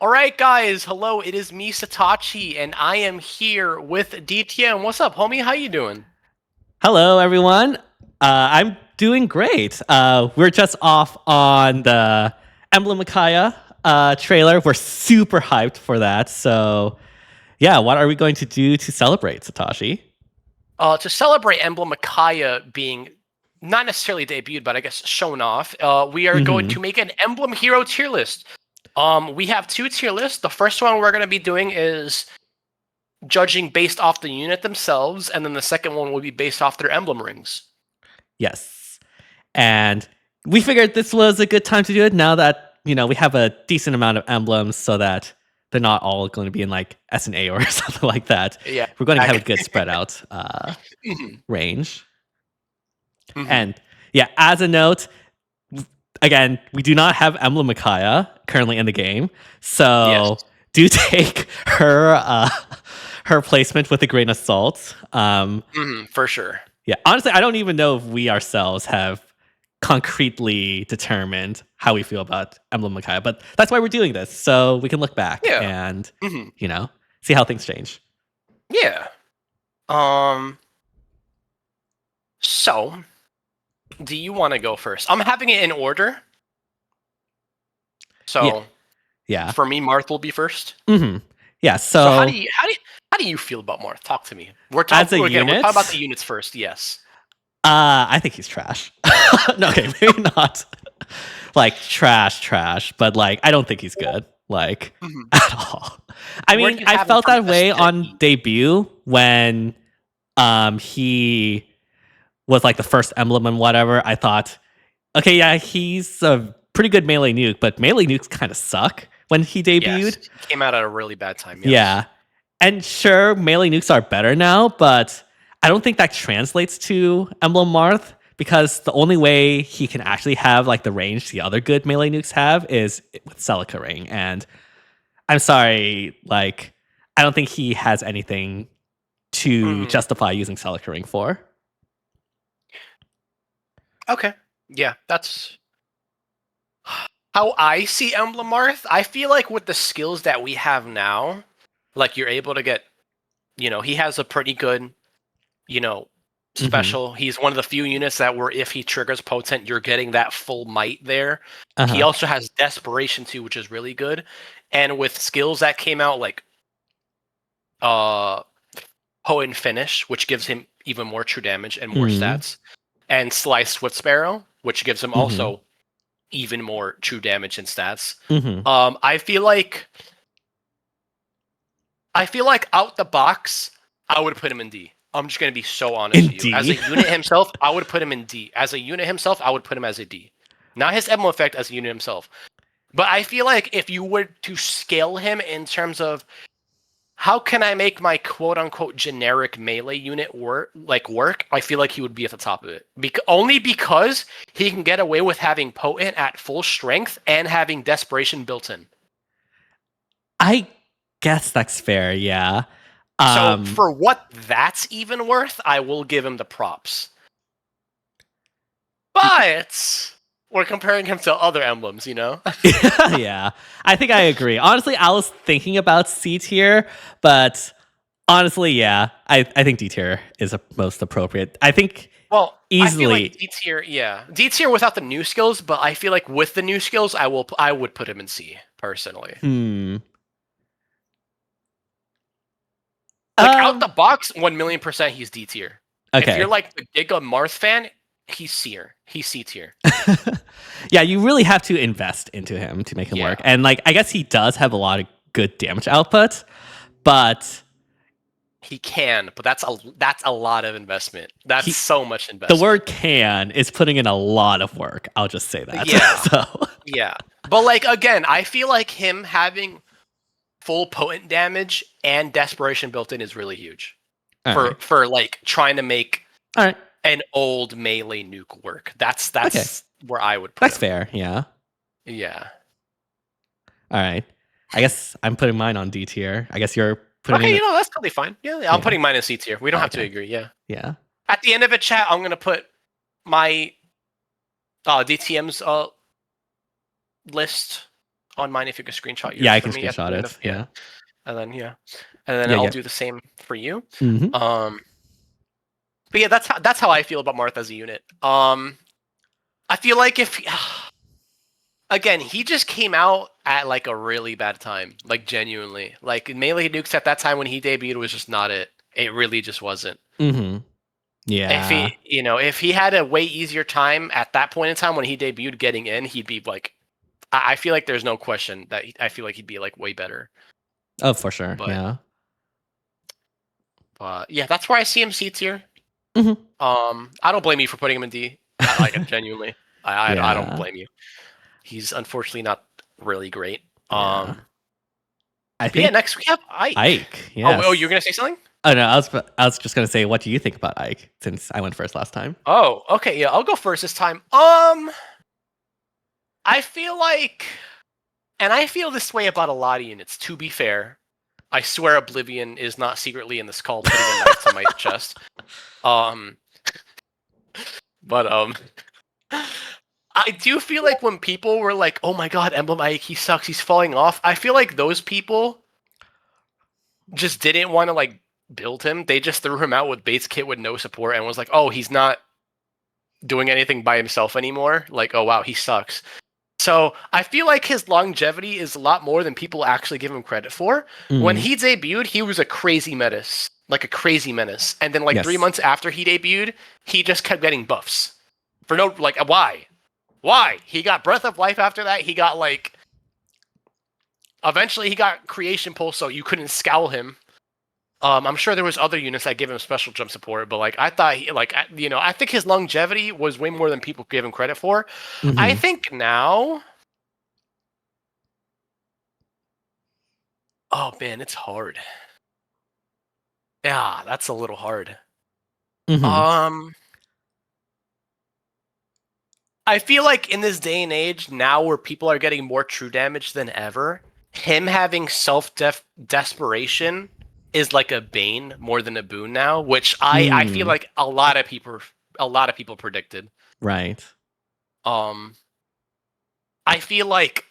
All right, guys. Hello, it is me, Satachi, and I am here with DTM. What's up, homie? How you doing? Hello, everyone. I'm doing great. We're just off on the Emblem Micaiah trailer. We're super hyped for that. So, yeah, what are we going to do to celebrate, Satoshi? To celebrate Emblem Micaiah being not necessarily debuted, but I guess shown off, we are going Mm-hmm. to make an Emblem Hero tier list. We have two tier lists. The first one we're going to be doing is judging based off the unit themselves, and then the second one will be based off their emblem rings. Yes. And we figured this was a good time to do it now that, we have a decent amount of emblems so that they're not all going to be in like S and A or something like that. Yeah. We're going to have a good spread out Mhm. range. Mhm. And yeah, as a note, again, we do not have Emblem Micaiah currently in the game, Yes. so do take her placement with a grain of salt. For sure. Yeah, honestly, I don't even know if we ourselves have concretely determined how we feel about Emblem Micaiah, but that's why we're doing this, so we can look back Yeah. and Mhm. see how things change. Yeah. Um. So, do you want to go first? I'm having it in order. Yeah, So, yeah, for me, Marth will be first. yeah. So, how do So you how do you feel about Marth? Talk to me. We're as a talking again. We're talking about the unit, units first. Yes. I think he's trash. No, okay, maybe not like trash, but like I don't think he's good, like Mhm. at all. I Where do mean, you I have him felt from that S way to on E? debut when he was like the first emblem and whatever. I thought, okay, yeah, he's a pretty good melee nuke, but melee nukes kind of suck when he debuted. Yes. He came out at a really bad time. Yes. Yeah. And sure, melee nukes are better now, but I don't think that translates to Emblem Marth because the only way he can actually have like the range the other good melee nukes have is with Celica Ring. And I'm sorry, like, I don't think he has anything to Mhm. justify using Celica Ring for. Okay. Yeah, that's how I see Emblem Marth. I feel like with the skills that we have now, like you're able to get, he has a pretty good, you know, Mm-hmm. special. He's one of the few units that where if he triggers potent, you're getting that full might there. He Uh-huh. also has desperation too, which is really good. And with skills that came out like uh potent finish, which gives him even more true damage and more Mm-hmm. stats, and slice swift sparrow, which gives him Mm-hmm. also even more true damage and stats. Mm-hmm. Um, I feel like I feel like out the box, I would put him in D. I'm just gonna be so honest In with you. As a D. unit himself, I would put him in D. As a unit himself, I would put him as a D. Not his emblem effect as a unit himself. But I feel like if you were to scale him in terms of how can I make my quote unquote generic melee unit work, I feel like he would be at the top of it. Only because he can get away with having potent at full strength and having desperation built in. I guess that's fair, yeah. So Um for what that's even worth, I will give him the props. But we're comparing him to other emblems, you know? yeah, I think I agree. Honestly, I was thinking about C tier, but honestly, yeah, I think D tier is most appropriate. I think Well, I feel like easily. D tier, yeah, D tier without the new skills. But I feel like with the new skills, I would put him in C personally. Hmm. Like out the Um. box, 1,000,000% he's D tier. If you're Okay. like the Giga Marth fan, he's C. He's C tier. Yeah, you really have to invest into him to make him work, Yeah, and like I guess he does have a lot of good damage output, but he can, but that's a lot of investment. That's he so much the investment. word can is putting in a lot of work. I'll just say that. Yeah, So. yeah. But like again, I feel like him having full potent damage and desperation built in is really huge All right. for like trying to make All right. an old melee nuke work. That's Okay. that's where I would put That's him. fair. Yeah. Yeah. All right. I guess I'm putting mine on D tier. I guess you're putting Okay, in. that's totally fine. Yeah, yeah, I'm Yeah. putting mine in C tier. We don't have to Okay. agree. Yeah. Yeah. At the end of it, chat, I'm gonna put my DTM's list on mine if you could screenshot yours Yeah, I for can me at the screenshot end it. of Yeah. and then and then Yeah, I'll yeah. do the same for you. Hmm. But yeah, that's how I feel about Marth as a unit. I feel like if again, he just came out at like a really bad time, like genuinely. Like melee nukes at that time when he debuted was just not it. It really just wasn't. Hmm. If Yeah. he, if he had a way easier time at that point in time when he debuted getting in, he'd be like, I feel like there's no question that I feel like he'd be like way better. Oh, for sure. But Yeah. yeah, that's where I see him C tier. Hmm. I don't blame you for putting him in D. Like genuinely, I don't Yeah. blame you. He's unfortunately not really great. Yeah. I But yeah, think next we have Ike. Ike. Oh, you're Yes. gonna say something? Oh no, I was just gonna say, what do you think about Ike? Since I went first last time. Oh, okay, yeah, I'll go first this time. I feel like, and I feel this way about a lot of units. To be fair, I swear Oblivion is not secretly in the skull putting a knife to my chest. Um, but I do feel like when people were like, "Oh my God, Emblem Ike, he sucks, he's falling off," I feel like those people just didn't want to like build him. They just threw him out with base kit with no support and was like, "Oh, he's not doing anything by himself anymore." Like, "Oh wow, he sucks." So I feel like his longevity is a lot more than people actually give him credit for. When Mhm. he debuted, he was a crazy menace, like a crazy menace. And then like Yes. 3 months after he debuted, he just kept getting buffs. For no, like, why? Why? He got Breath of Life after that. He got like, eventually he got Creation Pulse, so you couldn't scowl him. I'm sure there was other units that gave him special jump support, but like I thought, I think his longevity was way more than people give him credit for. I Mhm. think now, oh man, it's hard. Yeah, that's a little hard. Mhm. Um, I feel like in this day and age now, where people are getting more true damage than ever, him having desperation is like a bane more than a boon now, which I feel Mm. like a lot of people predicted. Right. Um, I feel like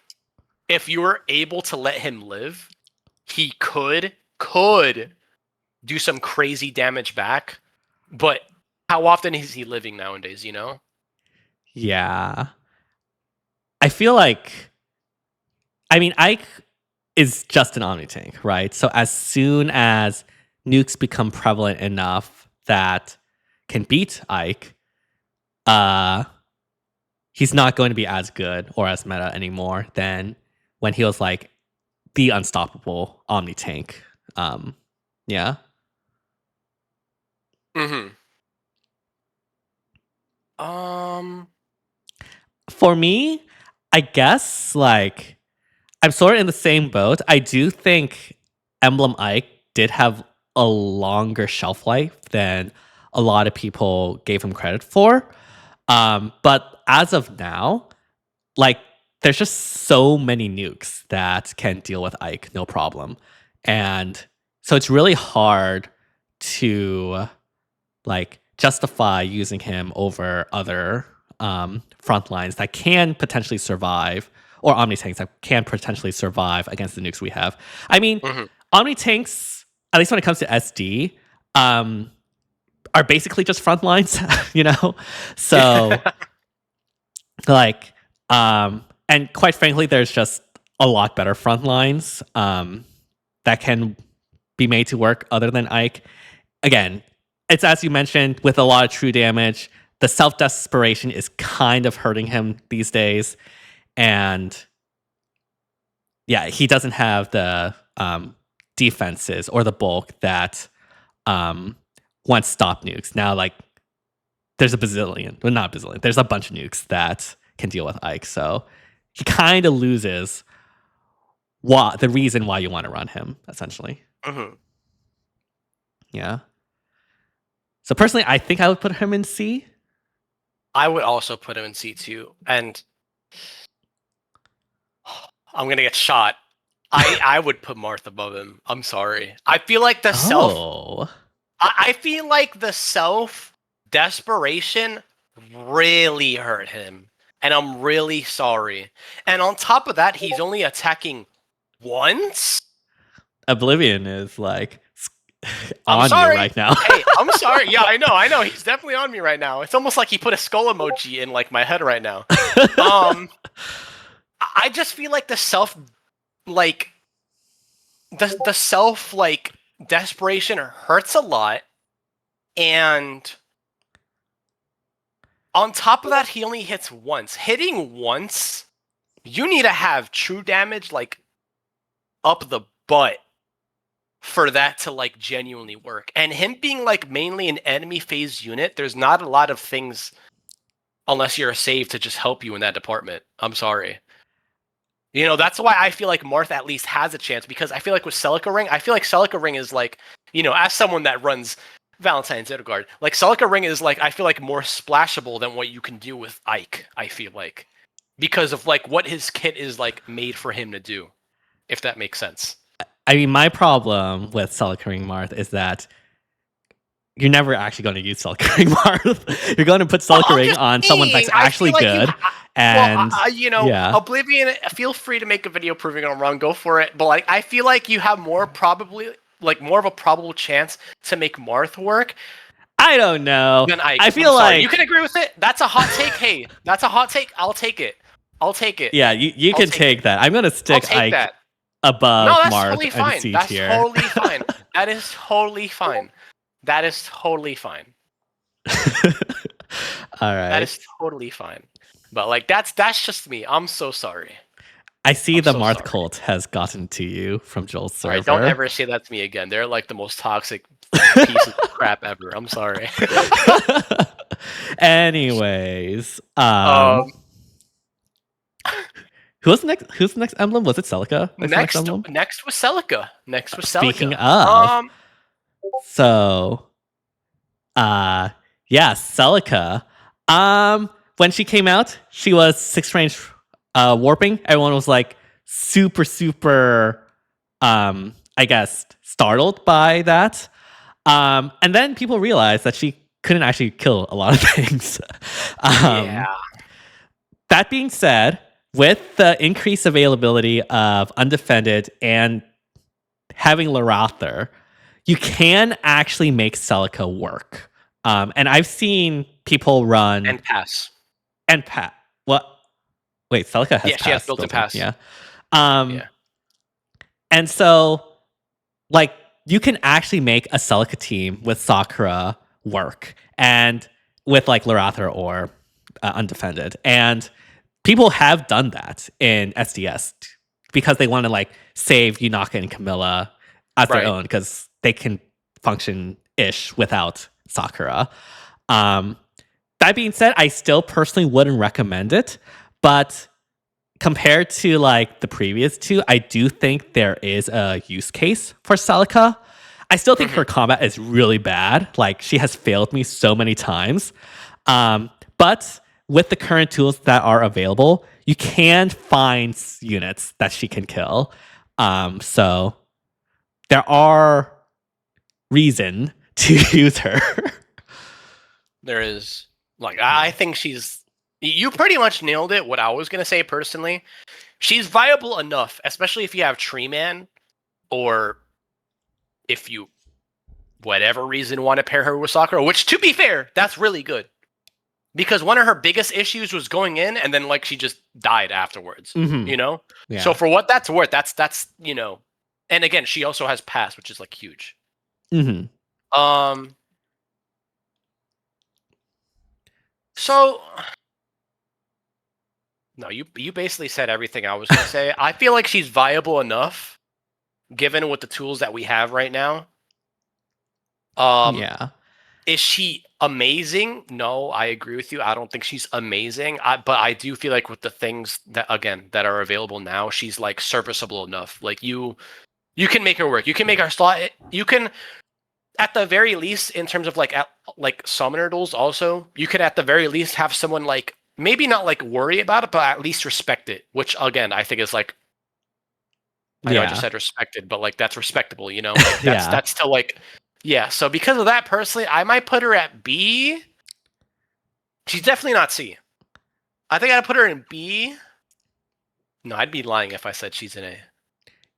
if you were able to let him live, he could do some crazy damage back. But how often is he living nowadays? Yeah. I feel like, I mean, Ike is just an Omni tank, right? So as soon as nukes become prevalent enough that can beat Ike, uh, he's not going to be as good or as meta anymore than when he was like the unstoppable Omni tank. Yeah. Mm-hmm. Um. For me, I guess like I'm sort of in the same boat. I do think Emblem Ike did have a longer shelf life than a lot of people gave him credit for. But as of now, like there's just so many nukes that can deal with Ike, no problem. And so it's really hard to like justify using him over other front lines that can potentially survive, or omni tanks that can potentially survive against the nukes we have. I mean, Mhm. omni tanks, at least when it comes to SD, are basically just front lines, you know. So like, and quite frankly, there's just a lot better front lines that can be made to work other than Ike. Again, it's as you mentioned, with a lot of true damage, the self desperation is kind of hurting him these days. And yeah, he doesn't have the defenses or the bulk that once stopped nukes. Now, like, there's a bazillion, well, not a bazillion, there's a bunch of nukes that can deal with Ike. So he kind of loses the reason why you want to run him, essentially. Mhm. Yeah. So personally, I think I would put him in C. I would also put him in C2, and I'm gonna get shot. I would put Marth above him. I'm sorry. I feel like the self. Oh. I feel like the self desperation really hurt him, and I'm really sorry. And on top of that, he's only attacking once. Oblivion is like I'm on you sorry. right now. Hey, I'm sorry. Yeah, I know. He's definitely on me right now. It's almost like he put a skull emoji in like my head right now. I just feel like the self desperation hurts a lot, and on top of that, he only hits once. Hitting once, you need to have true damage like up the butt for that to like genuinely work. And him being like mainly an enemy phase unit, there's not a lot of things unless you're a save to just help you in that department. I'm sorry. You know, that's why I feel like Marth at least has a chance, because I feel like with Celica Ring, I feel like Celica Ring is like, you know, as someone that runs Valentine's Edelgard, like Celica Ring is like, I feel like more splashable than what you can do with Ike, I feel like. Because of like what his kit is like made for him to do, if that makes sense. I mean, my problem with Celica Ring Marth is that you're never actually going to use Celica Ring Marth. You're going to put Celica Ring on someone that's actually like good. you know, yeah. Oblivion, feel free to make a video proving I'm wrong, go for it. But like, I feel like you have more of a probable chance to make Marth work. I don't know. Than Ike. I feel like you can agree with it. That's a hot take. Hey, that's a hot take. I'll take it. Yeah, you can take that. I'm gonna stick Ike that. above No, that's Marth totally fine. and C That's tier. totally fine. That is totally fine. That is totally fine. All right. That is totally fine. But like that's just me. I'm so sorry. I see the Marth cult has gotten to you from Joel's server. All right, don't ever say that to me again. They're like the most toxic piece of crap ever. I'm sorry. Anyways, who's the next emblem? Was it Celica? Next was Celica. Speaking of, so, yeah, Celica. When she came out, she was 6 range warping. Everyone was like super, I guess, startled by that. And then people realized that she couldn't actually kill a lot of things. Yeah. That being said, with the increased availability of Undefended and having Lorather, you can actually make Celica work. And I've seen people run... And pass. What? Wait, Celica has pass. She has built-in pass. Yeah. And so, like, you can actually make a Celica team with Sakura work, and with, like, Lorather or Undefended. And people have done that in SDS because they want to, like, save Yunaka and Camilla as their own, because they can function-ish without Sakura. That being said, I still personally wouldn't recommend it, but compared to like the previous two, I do think there is a use case for Celica. I still think her combat is really bad. Like, she has failed me so many times. But with the current tools that are available, you can find units that she can kill. So there are reason to use her. There is. Like, I think you pretty much nailed it. What I was going to say personally, she's viable enough, especially if you have Tree Man, or if you, whatever reason, want to pair her with Sakura, which, to be fair, that's really good. Because one of her biggest issues was going in, and then, like, she just died afterwards, you know? Yeah. So for what that's worth, that's, you know, and again, she also has pass, which is, like, huge. So, no, you basically said everything I was going to say. I feel like she's viable enough, given with the tools that we have right now. Yeah. Is she amazing? No, I agree with you. I don't think she's amazing. But I do feel like with the things that, again, that are available now, she's like serviceable enough. Like you can make her work. You can make her slot. You can, at the very least, in terms of like summoner duels, also, you could at the very least have someone like, maybe not like worry about it, but at least respect it. Which again, I think is like, I know I just said respected, but like that's respectable, you know? Like, that's still like, yeah. So because of that, personally, I might put her at B. She's definitely not C. I think I'd put her in B. No, I'd be lying if I said she's in A.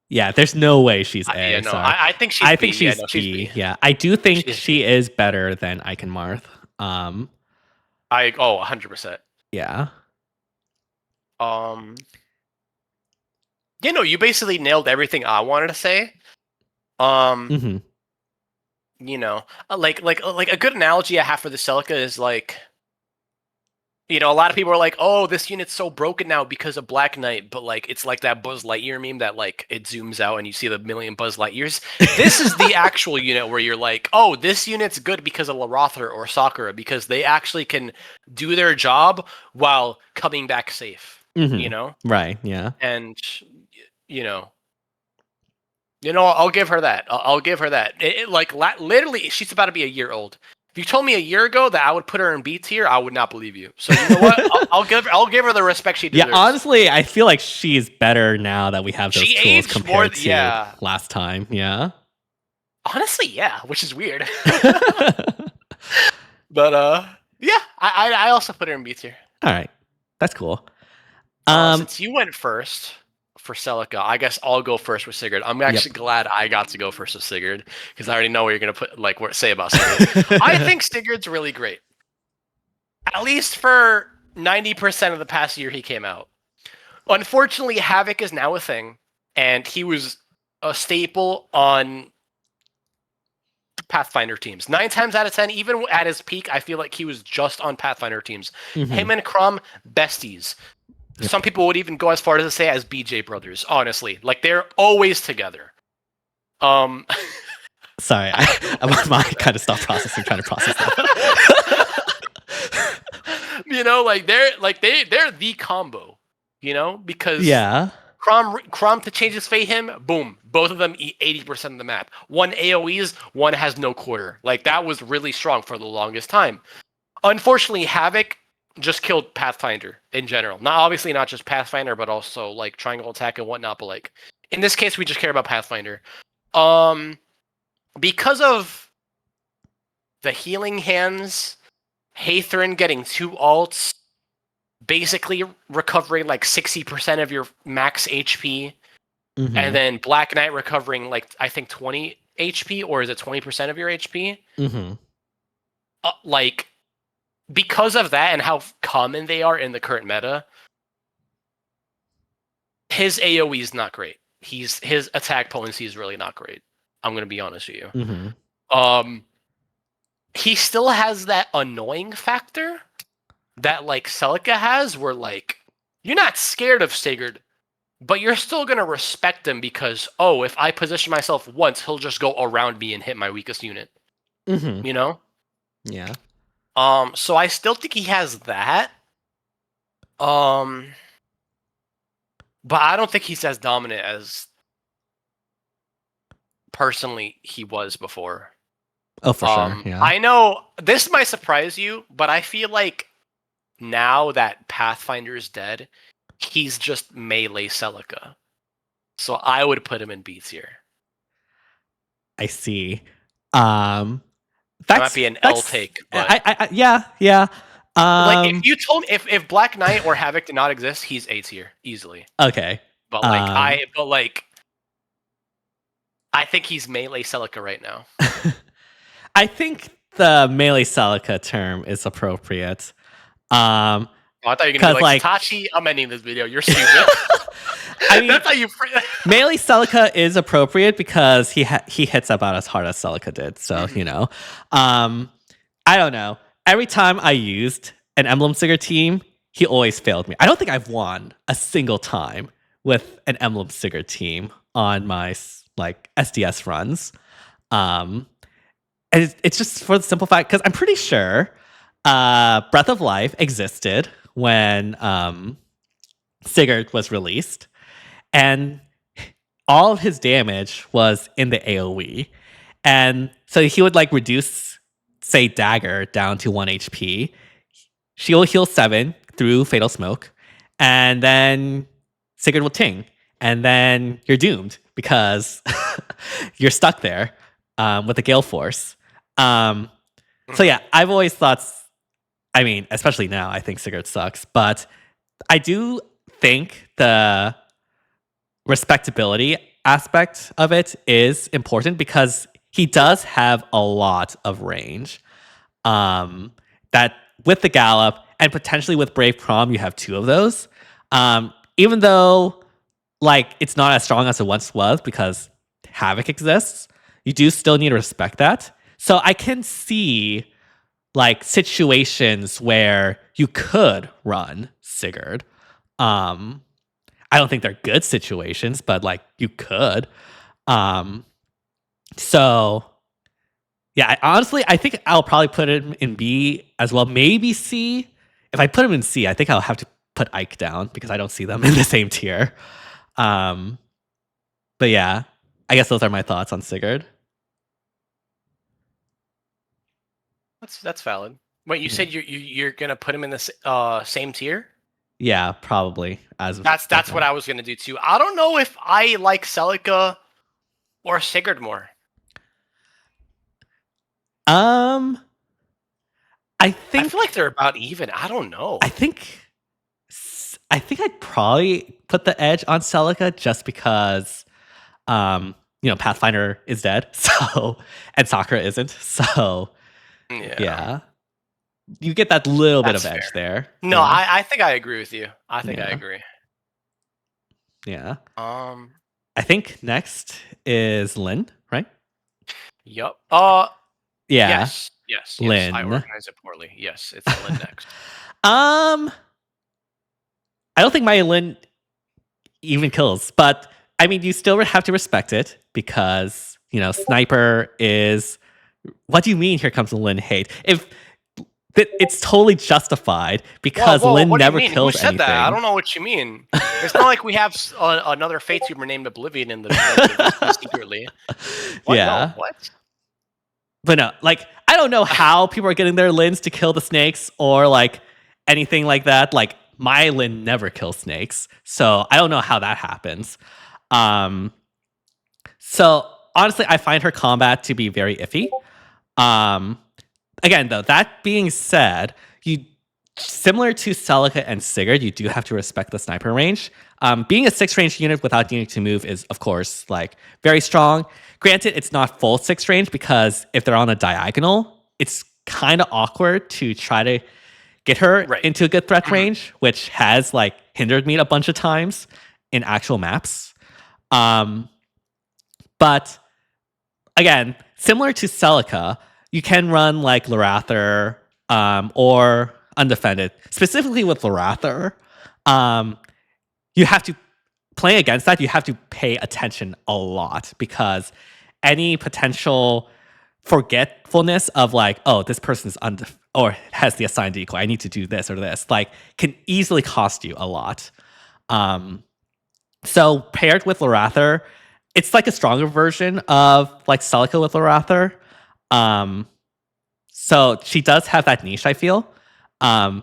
Yeah, there's no way she's A. Yeah, no, Sorry. I think she's I B. think Yeah, she's no, she's B. B. Yeah, I do think She's she B. is better than Ike and Marth. Um, 100%. yeah. Um, you basically nailed everything I wanted to say. Um, Hmm. like a good analogy I have for the Celica is like, a lot of people are like, "Oh, this unit's so broken now because of Black Knight," but like, it's like that Buzz Lightyear meme that like it zooms out and you see the million Buzz Lightyears. This is the actual unit where you're like, "Oh, this unit's good because of Larother or Sakura because they actually can do their job while coming back safe." Hmm. Right. Yeah. And you know, I'll give her that. I'll give her that. Literally, she's about to be a year old. If you told me a year ago that I would put her in B tier, I would not believe you. So you know what? I'll give her the respect she deserves. Yeah, honestly, I feel like she's better now that we have those She tools aged more. compared to Yeah. last time. Yeah. Honestly, yeah, which is weird. But yeah, I also put her in B tier. All right. That's cool. Since you went first for Celica, I guess I'll go first with Sigurd. I'm actually glad I got to go first with Sigurd because I already know what you're gonna say about Sigurd. I think Sigurd's really great. At least for 90% of the past year he came out. Unfortunately, Havoc is now a thing, and he was a staple on Pathfinder teams. 9 times out of 10, even at his peak, I feel like he was just on Pathfinder teams. Mhm. Him and Crom, besties. Yep. Some people would even go as far as to say as BJ brothers, honestly. Like, they're always together. Sorry, my mind kind of stopped processing, trying to process that. They're the combo, because Yeah. Crom to change his fate him, boom, both of them eat 80% of the map. One AoEs, one has no quarter. Like, that was really strong for the longest time. Unfortunately, Havoc just killed Pathfinder in general. Obviously not just Pathfinder, but also like triangle attack and whatnot. But like in this case, we just care about Pathfinder. Because of the healing hands, Hathrin getting 2 alts, basically recovering like 60% of your max HP, Mhm. and then Black Knight recovering like I think 20 HP, or is it 20% of your HP? Mhm. Because of that and how common they are in the current meta, his AoE is not great. His attack potency is really not great. I'm gonna be honest with you. Mhm. He still has that annoying factor that like Celica has, where like you're not scared of Sigurd, but you're still gonna respect him because if I position myself once, he'll just go around me and hit my weakest unit. Mhm. You know? Yeah. So I still think he has that. But I don't think he's as dominant as personally he was before. Oh, for sure. Yeah. I know this might surprise you, but I feel like now that Pathfinder is dead, he's just melee Celica. So I would put him in B tier. I see. That might be an L take, but yeah. like if you told me if Black Knight or Havoc did not exist, he's A tier easily. Okay. But I think he's melee Celica right now. I think the melee Celica term is appropriate. I thought you were gonna be like Tachi, I'm ending this video. You're stupid. I mean, that's how you. Melee Celica is appropriate because he hits about as hard as Celica did. So I don't know. Every time I used an Emblem Sigurd team, he always failed me. I don't think I've won a single time with an Emblem Sigurd team on my like SDS runs. And it's just for the simple fact because I'm pretty sure Breath of Life existed when Sigurd was released, and all of his damage was in the AoE. And so he would like reduce, say, Dagger down to 1 HP. She'll heal 7 through Fatal Smoke, and then Sigurd will ting. And then you're doomed because you're stuck there with the Gale Force. So yeah, I've always thought, I mean, especially now, I think Sigurd sucks. But I do think the respectability aspect of it is important because he does have a lot of range. That with the Gallop and potentially with Brave Prom, you have two of those. Even though like it's not as strong as it once was because Havoc exists, you do still need to respect that. So I can see like situations where you could run Sigurd. Um, I don't think they're good situations, but like you could. Um, so yeah, honestly, I think I'll probably put him in B as well, maybe C. If I put him in C, I think I'll have to put Ike down because I don't see them in the same tier. Um, but yeah, I guess those are my thoughts on Sigurd. That's valid. Wait, you Yeah, said you're gonna put him in the same tier? yeah, probably as That's what now. I was gonna do too. I don't know if I like Celica or Sigurd more. Um, I I feel like think they're about even. I don't I know. think I think I'd probably put the edge on Celica just because Pathfinder is dead, so and Sakura isn't. So Yeah, yeah, you get that little bit that's of fair. edge there. No, Yeah. I think I agree with you. I think I Yeah. agree. Yeah. Um, I think next is Lyn, right? yup. Yeah. Yes, yes, yes. I Lyn. organized it poorly. Yes, it's Lyn next. um, I don't think my Lyn even kills, but I mean, you still have to respect it because, Sniper is. What do you mean here comes the Lyn hate? If it's totally justified Whoa, because whoa, Lyn what do you never mean? Who kills said that? I anything. don't know what you mean. It's not like we have another Fate tuber named Oblivion in the VC secretly. What? No, Yeah. what? But no, like I don't know how people are getting their Lyns to kill the snakes or like anything like that. Like my Lyn never kills snakes, so I don't know how that happens. Um, so honestly, I find her combat to be very iffy. Um, Again, though, that being said, you similar to Celica and Sigurd, you do have to respect the sniper range. Being a 6 range unit without needing to move is, of course, like very strong. Granted, it's not full 6 range because if they're on a diagonal, it's kind of awkward to try to get her Right. into a good threat Mhm. range, which has like hindered me a bunch of times in actual maps. Um, but again, similar to Celica, you can run like Lorather or Undefended. Specifically with Lorather, um, you have to play against that. You have to pay attention a lot because any potential forgetfulness of like, oh, this person's or has the assigned decoy. I need to do this or this. Like, can easily cost you a lot. Um, so paired with Lorather, it's like a stronger version of like Celica with Lorather. Um, so she does have that niche, I feel. Um,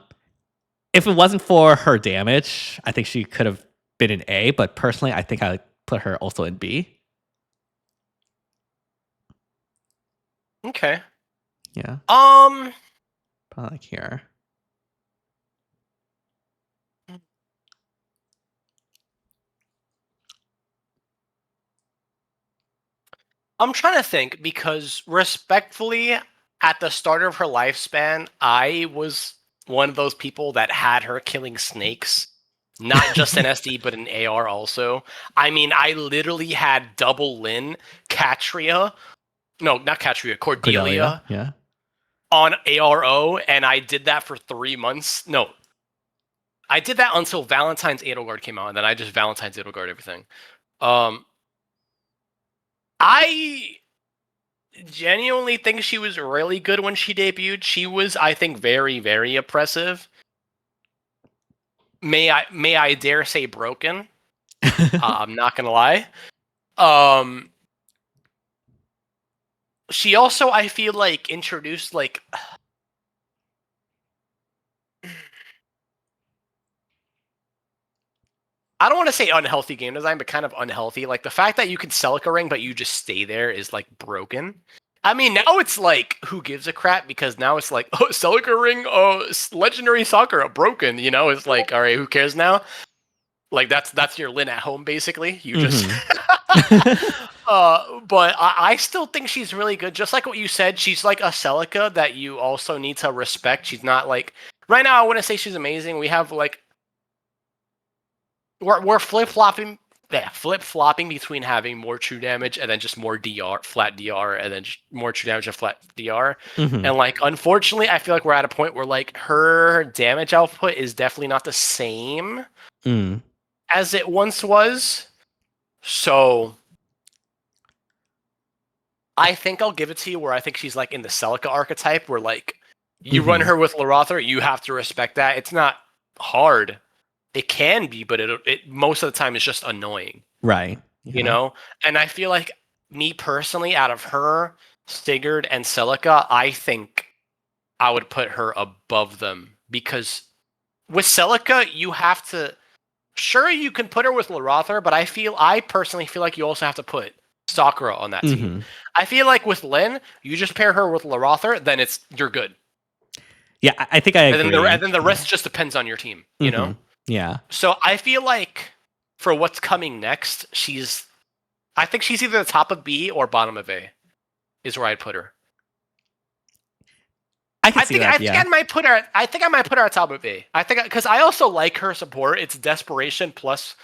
if it wasn't for her damage, I think she could have been in A, but personally, I think I would put her also in B. Okay. Yeah, Um. probably like here. I'm trying to think because respectfully, at the start of her lifespan, I was one of those people that had her killing snakes. Not just an SD, but an AR also. I mean, I literally had double Lyn, Catria, no, not Catria, Cordelia, Cordelia yeah. on ARO, and I did that for 3 months. No, I did that until Valentine's Edelgard came out, and then I just Valentine's Edelgard everything. Um, I genuinely think she was really good when she debuted. She was, I think, very, very oppressive. May I dare say broken? I'm not gonna lie. Um, she also, I feel like, introduced like I don't want to say unhealthy game design, but kind of unhealthy. Like the fact that you can Celica Ring, but you just stay there is like broken. I mean, now it's like, who gives a crap? Because now it's like, oh, Celica Ring, oh, legendary Sakura broken. You know, it's like, all right, who cares now? Like that's your Lyn at home, basically. You just. But I still think she's really good. Just like what you said, she's like a Celica that you also need to respect. She's not like right now. I wouldn't say she's amazing. We have like we're flip flopping between having more true damage and then just more DR, flat DR, and then just more true damage and flat DR. And like, unfortunately, I feel like we're at a point where like her damage output is definitely not the same as it once was. So I think I'll give it to you where I think she's like in the Celica archetype where like you run her with Larother, you have to respect that. It's not hard. It can be, but it most of the time is just annoying. Right. You know? And I feel like me personally, out of her, Sigurd, and Celica, I think I would put her above them. Because with Celica, you have to sure you can put her with Larother, but I personally feel like you also have to put Sakura on that team. I feel like with Lyn, you just pair her with Larother, then you're good. Yeah, I think I agree. And then the rest just depends on your team, you know? Yeah. So I feel like for what's coming next, I think she's either the top of B or bottom of A, is where I'd put her. I think I might put her at top of A. I think because I also like her support. It's desperation plus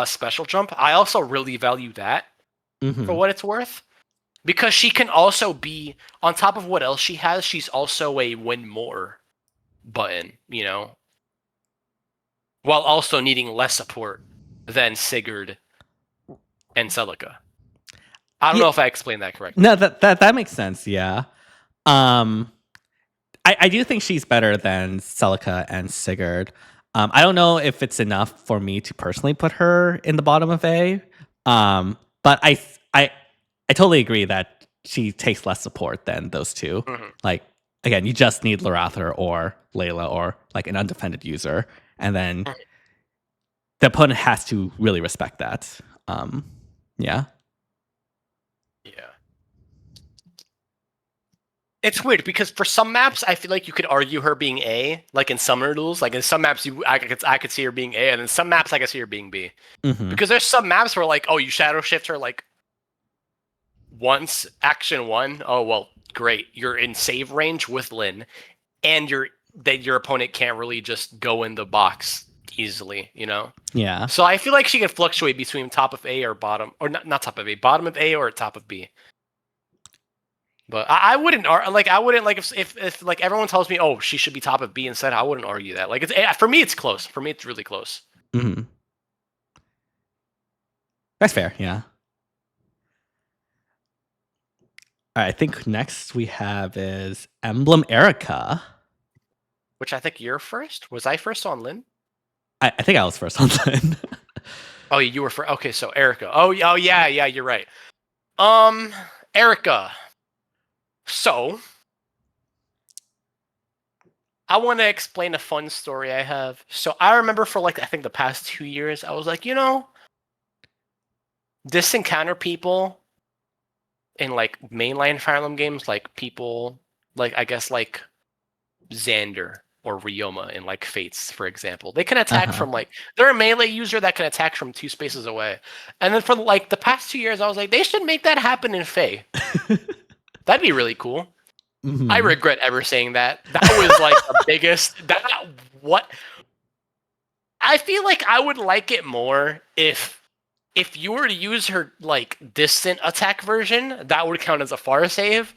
special jump. I also really value that for what it's worth. Because she can also be, on top of what else she has, she's also a win more button, you know? While also needing less support than Sigurd and Celica. I don't know if I explained that correctly. No, that makes sense, yeah. I do think she's better than Celica and Sigurd. I don't know if it's enough for me to personally put her in the bottom of A. But I totally agree that she takes less support than those two. Like, again, you just need Larother or Layla or like an undefended user, and then the opponent has to really respect that. Yeah. It's weird because for some maps, I feel like you could argue her being A, like in Summoner Duels. Like in some maps, I could see her being A, and in some maps, I could see her being B. Because there's some maps where like, oh, you shadow shift her like once, action 1. Oh well, great. You're in save range with Lyn, and your opponent can't really just go in the box easily, you know? Yeah. So I feel like she can fluctuate between top of A or bottom, or not top of A, bottom of A or top of B. But I wouldn't if like everyone tells me, oh, she should be top of B instead. I wouldn't argue that. Like for me, it's close. For me, it's really close. That's fair. Yeah. All right. I think next we have is Emblem Eirika, which I think you're first. Was I first on Lyn? I think I was first on Lyn. Oh, you were first. Okay, so Eirika. Oh yeah, you're right. Eirika. So, I want to explain a fun story I have. So, I remember for like, I think the past 2 years, I was like, you know, encounter people in like mainline Fire Emblem games, like people, like, I guess, like Xander or Ryoma in like Fates, for example. They can attack from like, they're a melee user that can attack from 2 spaces away. And then for like the past 2 years, I was like, they should make that happen in Fae. That'd be really cool. I regret ever saying that. That was like the biggest. I feel like I would like it more if you were to use her like distant attack version, that would count as a far save.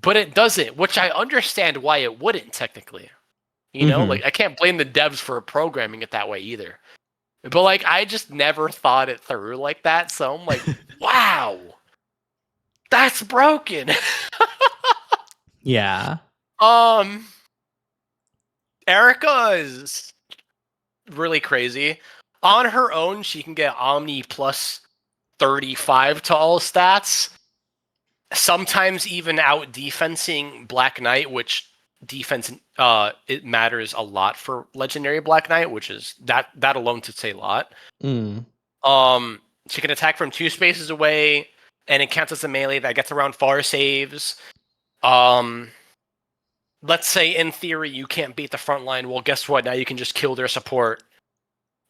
But it doesn't, which I understand why it wouldn't technically. You know, like I can't blame the devs for programming it that way either. But like I just never thought it through like that. So I'm like, wow. That's broken. Yeah. Eirika is really crazy. On her own, she can get Omni plus 35 to all stats. Sometimes even out defensing Black Knight, which defense it matters a lot for legendary Black Knight, which is that alone to say a lot. She can attack from 2 spaces away. and it counts as a melee that gets around far saves. Let's say in theory you can't beat the front line. Well, guess what? Now you can just kill their support,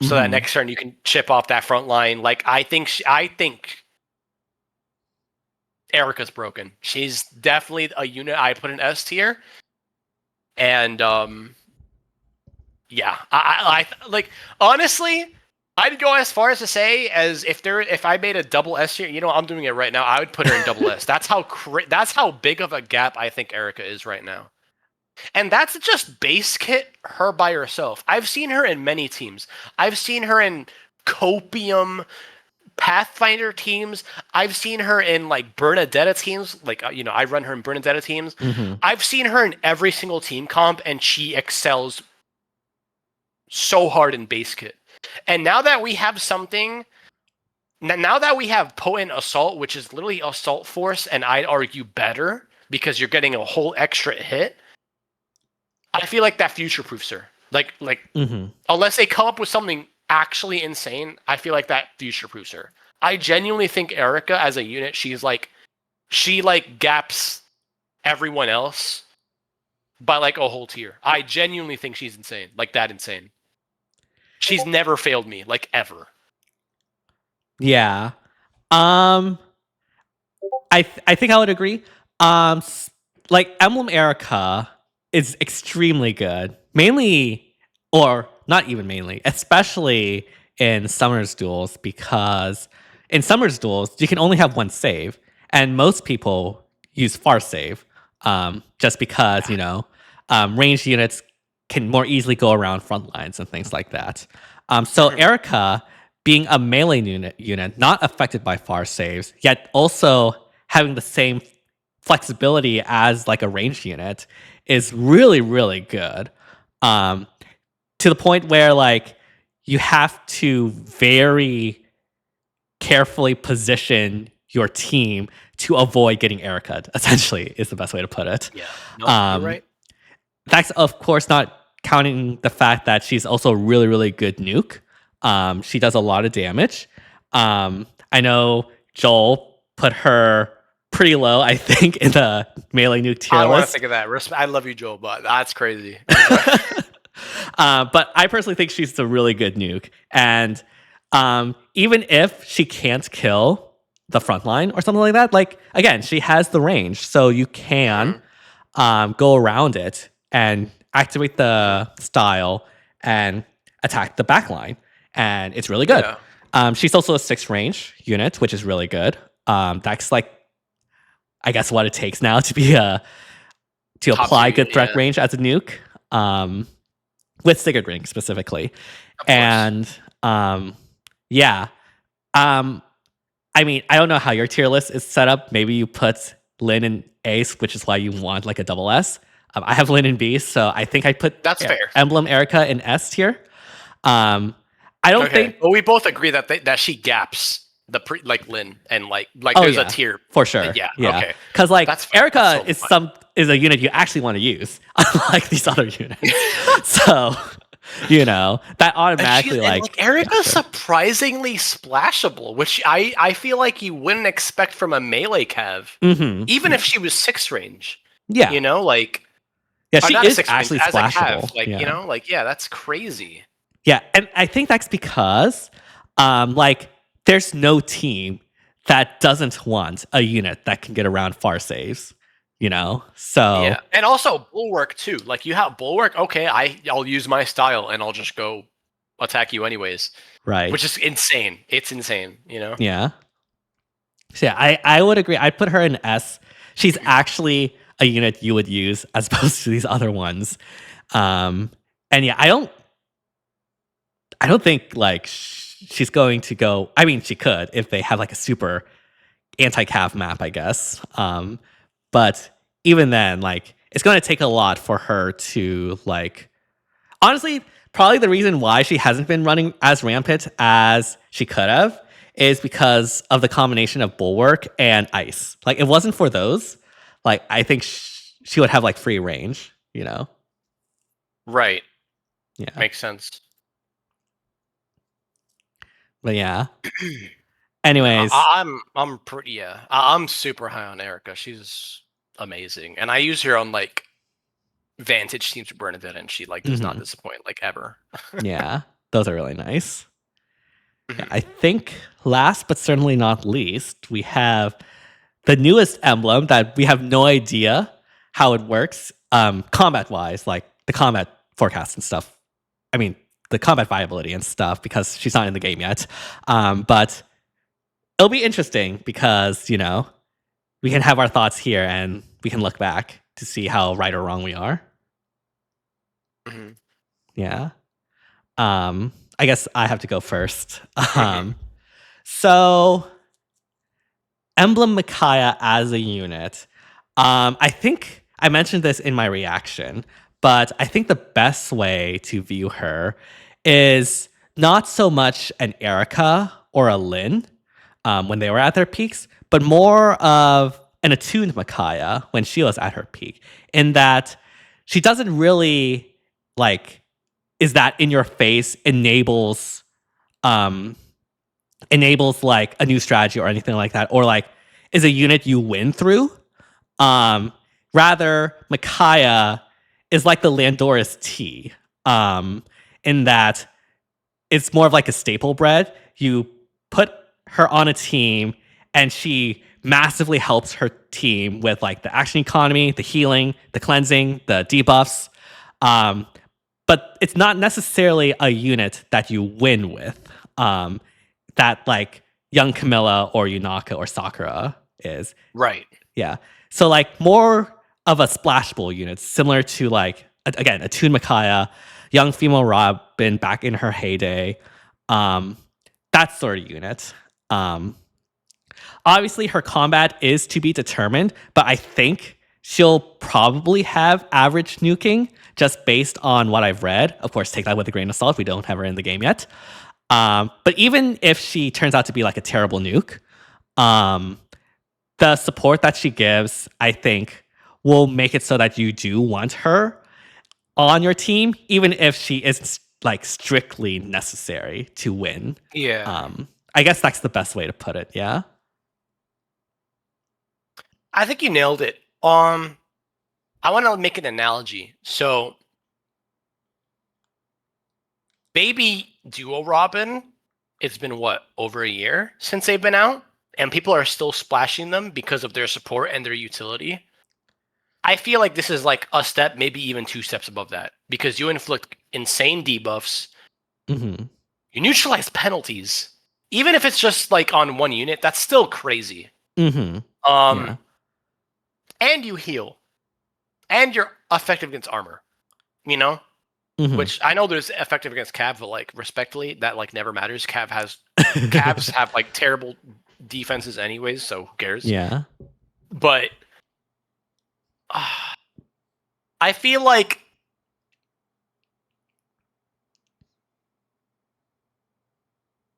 so that next turn you can chip off that front line. Like I think Eirika's broken. She's definitely a unit I put in S tier, and yeah, I like honestly. I'd go as far as to say as if I made a double S tier, I'm doing it right now. I would put her in double S. That's how big of a gap I think Eirika is right now. And that's just base kit her by herself. I've seen her in many teams. I've seen her in Copium Pathfinder teams. I've seen her in like Bernadetta teams. Like I run her in Bernadetta teams. I've seen her in every single team comp, and she excels so hard in base kit. And now that we have potent assault, which is literally assault force, and I'd argue better because you're getting a whole extra hit, I feel like that future-proofs her. Like unless they come up with something actually insane, I feel like that future-proofs her. I genuinely think Eirika as a unit, she gaps everyone else by like a whole tier. I genuinely think she's insane, like that insane. She's never failed me, like ever. Yeah. I think I would agree. Like Emblem Eirika is extremely good. Mainly, or not even mainly, especially in Summer's duels, because in Summer's duels, you can only have one save, and most people use far save, just because, ranged units can more easily go around front lines and things like that. So Eirika, being a melee unit, not affected by far saves, yet also having the same flexibility as like a ranged unit, is really, really good. To the point where like you have to very carefully position your team to avoid getting Eirika, essentially, is the best way to put it. Yeah. No, you're right. That's of course not counting the fact that she's also a really, really good nuke. She does a lot of damage. I know Joel put her pretty low, I think, in the melee nuke tier list. I don't want to think of that. I love you, Joel, but that's crazy. But I personally think she's a really good nuke. And even if she can't kill the front line or something like that, like, again, she has the range. So you can go around it and activate the style and attack the back line. And it's really good. Yeah. She's also a 6 range unit, which is really good. That's like, I guess, what it takes now to be to apply good threat range as a nuke. With Sigurd Ring specifically. And yeah. I mean, I don't know how your tier list is set up. Maybe you put Lyn in Ace, which is why you want like a double S. I have Lyn in B, so I think I put fair. Emblem Eirika in S tier. I don't think. Well, we both agree that she gaps the Lyn and like there's a tier for sure. Yeah. Okay. Because like Eirika is a unit you actually want to use, unlike these other units. So that automatically and Eirika's surprisingly splashable, which I feel like you wouldn't expect from a melee cav, even if she was 6 range. Yeah. Yeah, she is actually splashable. Cav, that's crazy. Yeah, and I think that's because there's no team that doesn't want a unit that can get around far saves, So yeah, and also Bulwark too. Like you have Bulwark, okay, I'll use my style and I'll just go attack you anyways. Right. Which is insane. It's insane, Yeah. So yeah, I would agree. I'd put her in S. She's actually a unit you would use as opposed to these other ones. And yeah, I don't think like she's going to go. I mean, she could if they have like a super anti-cav map, I guess. But even then, like, it's going to take a lot for her to like. Honestly, probably the reason why she hasn't been running as rampant as she could have is because of the combination of Bulwark and Ice. Like, if it wasn't for those, like, I think she would have like free range. Right. Yeah. Makes sense. But yeah. Anyways, I'm pretty I'm super high on Eirika. She's amazing, and I use her on like Vantage Teams for Bernadette, and she like does not disappoint like ever. yeah, those are really nice. Yeah, Mhm. I think last but certainly not least, we have the newest emblem that we have no idea how it works, combat wise, like the combat forecast and stuff. I mean, the combat viability and stuff because she's not in the game yet. But it'll be interesting because we can have our thoughts here and we can look back to see how right or wrong we are. Mhm. Yeah. I guess I have to go first. Mhm. So Emblem Micaiah as a unit. I think I mentioned this in my reaction, but I think the best way to view her is not so much an Eirika or a Lyn when they were at their peaks, but more of an attuned Micaiah when she was at her peak. In that she doesn't really like is that in your face um enables like a new strategy or anything like that, or like is a unit you win through. Um, Rather, Micaiah is like the Landoris T, in that it's more of like a staple bread. You put her on a team, and she massively helps her team with like the action economy, the healing, the cleansing, the debuffs. Um, but it's not necessarily a unit that you win with. That like young Camilla or Yunaka or Sakura is. Right. Yeah. So like more of a splashable unit, similar to like again, a Toon Micaiah, young female Robin back in her heyday. Um, that sort of unit. Um, Obviously her combat is to be determined, but I think she'll probably have average nuking just based on what I've read. Of course, take that with a grain of salt. We don't have her in the game yet. But even if she turns out to be like a terrible nuke, um, the support that she gives, I think, will make it so that you do want her on your team, even if she isn't like strictly necessary to win. Yeah. I guess that's the best way to put it. Yeah. I think you nailed it. I want to make an analogy. So, baby duo Robin, it's been what, over a year since they've been out, and people are still splashing them because of their support and their utility. I feel like this is like a step, maybe even two steps above that, because you inflict insane debuffs, Mm-hmm. you neutralize penalties, even if it's just like on one unit. That's still crazy. Mm-hmm. Yeah. Um, and you heal, and you're effective against armor. You know, Mm-hmm. which I know there's effective against Cav, but like respectfully, that like never matters. Cavs have like terrible defenses anyways, so who cares? Yeah. But I feel like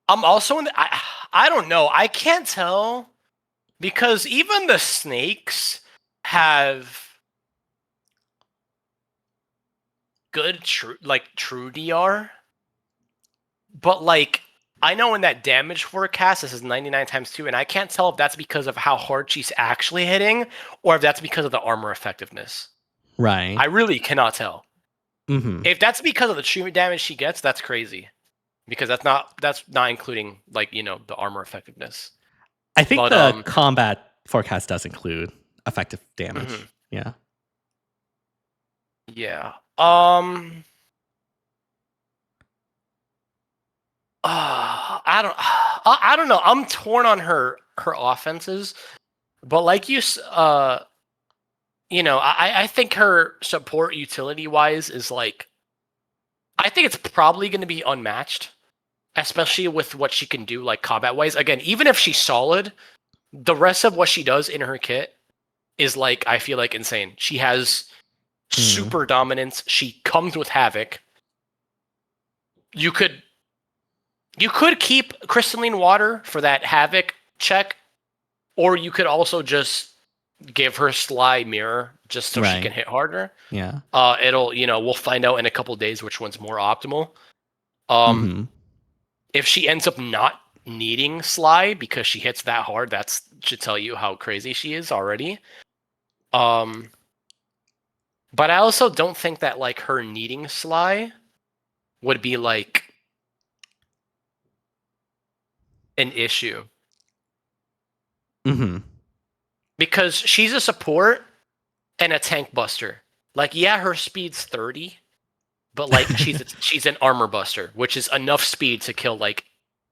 I'm also in the, I don't know. I can't tell because even the snakes have good true DR, but like I know in that damage forecast this is 99 times 2, and I can't tell if that's because of how hard she's actually hitting or if that's because of the armor effectiveness. Right. I really cannot tell. Mm-hmm. If that's because of the true damage she gets, that's crazy. Because that's not including like, the armor effectiveness. I think But the combat forecast does include effective mhm, damage. Yeah. yeah. I don't know. I'm torn on her offenses, but like I think her support utility wise is like I think it's probably going to be unmatched, especially with what she can do like combat wise. Again, even if she's solid, the rest of what she does in her kit is like I feel like insane. She has Mm. super dominance. She comes with havoc. You could keep crystalline water for that havoc check, or you could also just give her sly mirror just so she Right. can hit harder. Yeah. We'll find out in a couple days which one's more optimal. Um, Mm-hmm. if she ends up not needing Sly because she hits that hard. That should tell you how crazy she is already. But I also don't think that like her needing Sly would be like an issue. Mm-hmm. Because she's a support and a tank buster. Like, yeah, her speed's 30, but like she's an armor buster, which is enough speed to kill like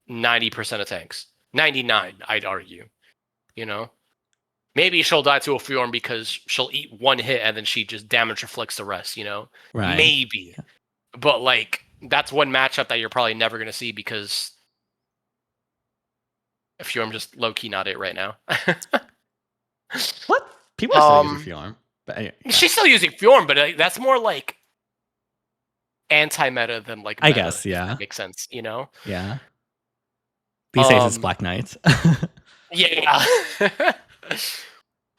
90% of tanks. 99, I'd argue. You know? Maybe she'll die to a Fjorm because she'll eat one hit and then she just damage reflects the rest, you know? Right. Maybe. But like that's one matchup that you're probably never gonna see because Fjorm just low key not it right now. What? People are still using Fjorm. But anyway, yeah. She's still using Fjorm, but that's more like anti-meta than like meta, I guess, yeah. if that makes sense, you know? Yeah. These days it's Black Knight. Yeah.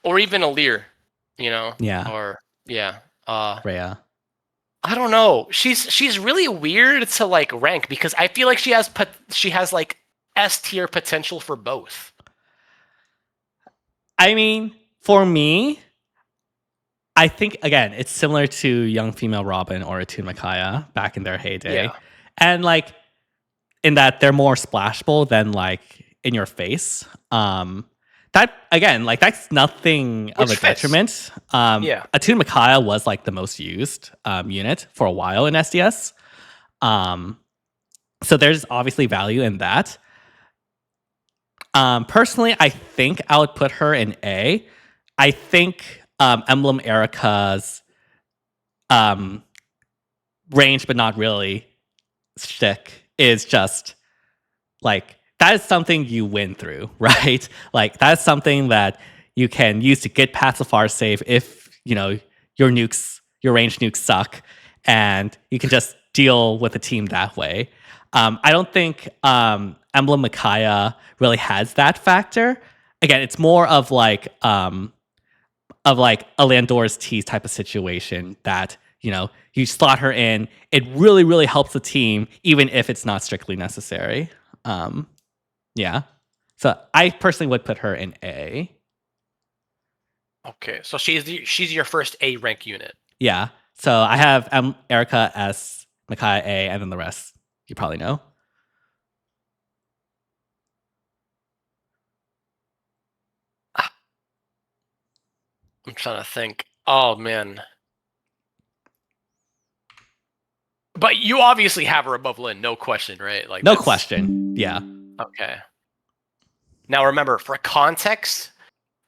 Or even a Lear, you know? Yeah. Or yeah. Rhea. I don't know. She's really weird to like rank because I feel like she has like S tier potential for both. I mean, for me, I think again, it's similar to Young Female Robin or Attune Micaiah back in their heyday. Yeah. And like in that they're more splashable than like in your face. That again, like that's nothing of a detriment. Yeah. Attune Micaiah was like the most used unit for a while in SDS. So there's obviously value in that. Personally, I think I would put her in A. I think Emblem Eirika's range, but not really shtick is just like that is something you win through, right? Like that's something that you can use to get past the far save if you know your range nukes suck, and you can just deal with the team that way. I don't think Emblem Micaiah really has that factor. Again, it's more of like a Landor's Tease type of situation that, you know, you slot her in. It really, really helps the team, even if it's not strictly necessary. Yeah. So I personally would put her in A. Okay, so she's your first A rank unit. Yeah. So I have Eirika S, Micaiah A, and then the rest you probably know. I'm trying to think. Oh man. But you obviously have her above Lyn, no question, right? Like no question. Yeah. Okay. Now remember, for context,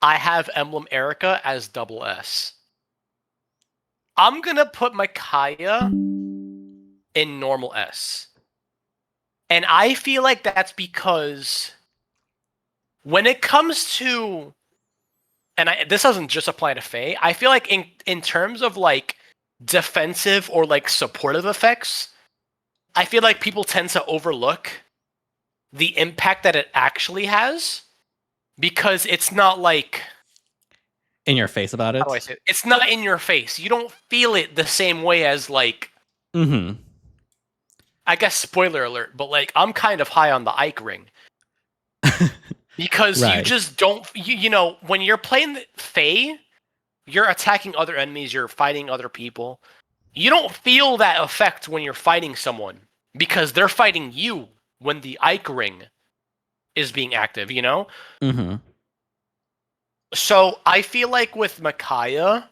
I have Emblem Eirika as double S. I'm gonna put Micaiah in normal S. And I feel like that's because when it comes to, and this doesn't just apply to Faye, I feel like in terms of like defensive or like supportive effects, I feel like people tend to overlook the impact that it actually has because it's not like in your face about it. How do I say it? It's not in your face. You don't feel it the same way as like I guess spoiler alert, but like I'm kind of high on the Ike Ring. Because you just don't you know, when you're playing Faye, you're attacking other enemies, you're fighting other people. You don't feel that effect when you're fighting someone because they're fighting you when the Ike Ring is being active, you know? So I feel like with Micaiah,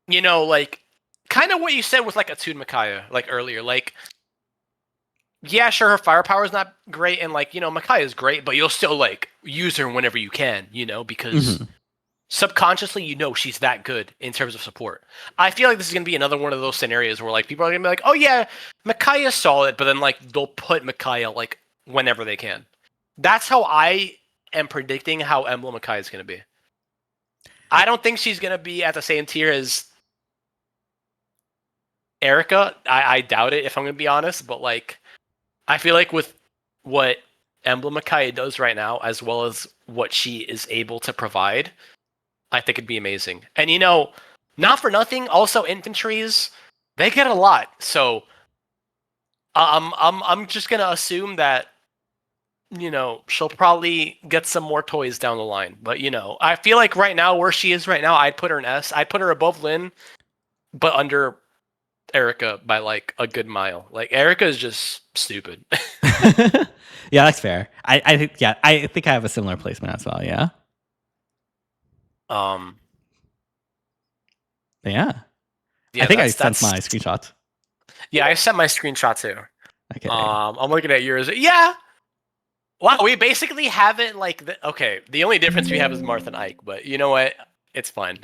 you know, like kind of what you said with like Attune Micaiah, like earlier, like yeah, sure, her firepower is not great, and like, you know, Micaiah is great, but you'll still like use her whenever you can, you know, because subconsciously you know she's that good in terms of support. I feel like this is gonna be another one of those scenarios where like people are gonna be like, oh yeah, Micaiah's solid, but then like they'll put Micaiah like whenever they can. That's how I am predicting how Emblem Micaiah is gonna be. I don't think she's gonna be at the same tier as Eirika. I doubt it if I'm gonna be honest, but like I feel like with what Emblem Micaiah does right now, as well as what she is able to provide, I think it'd be amazing. And you know, not for nothing, also infantries, they get a lot. So I'm just gonna assume that she'll probably get some more toys down the line. But I feel like right now, where she is right now, I'd put her in S. I'd put her above Lyn, but under Eirika by like a good mile. Like Eirika is just stupid. Yeah, that's fair. I think I think I have a similar placement as well. Yeah. Um. Yeah. Yeah, I think I sent my screenshot. Yeah, I sent my screenshot too. Okay. I'm looking at yours. Yeah. Wow, we basically have it like okay. The only difference we have is Marth and Ike, but you know what? It's fine.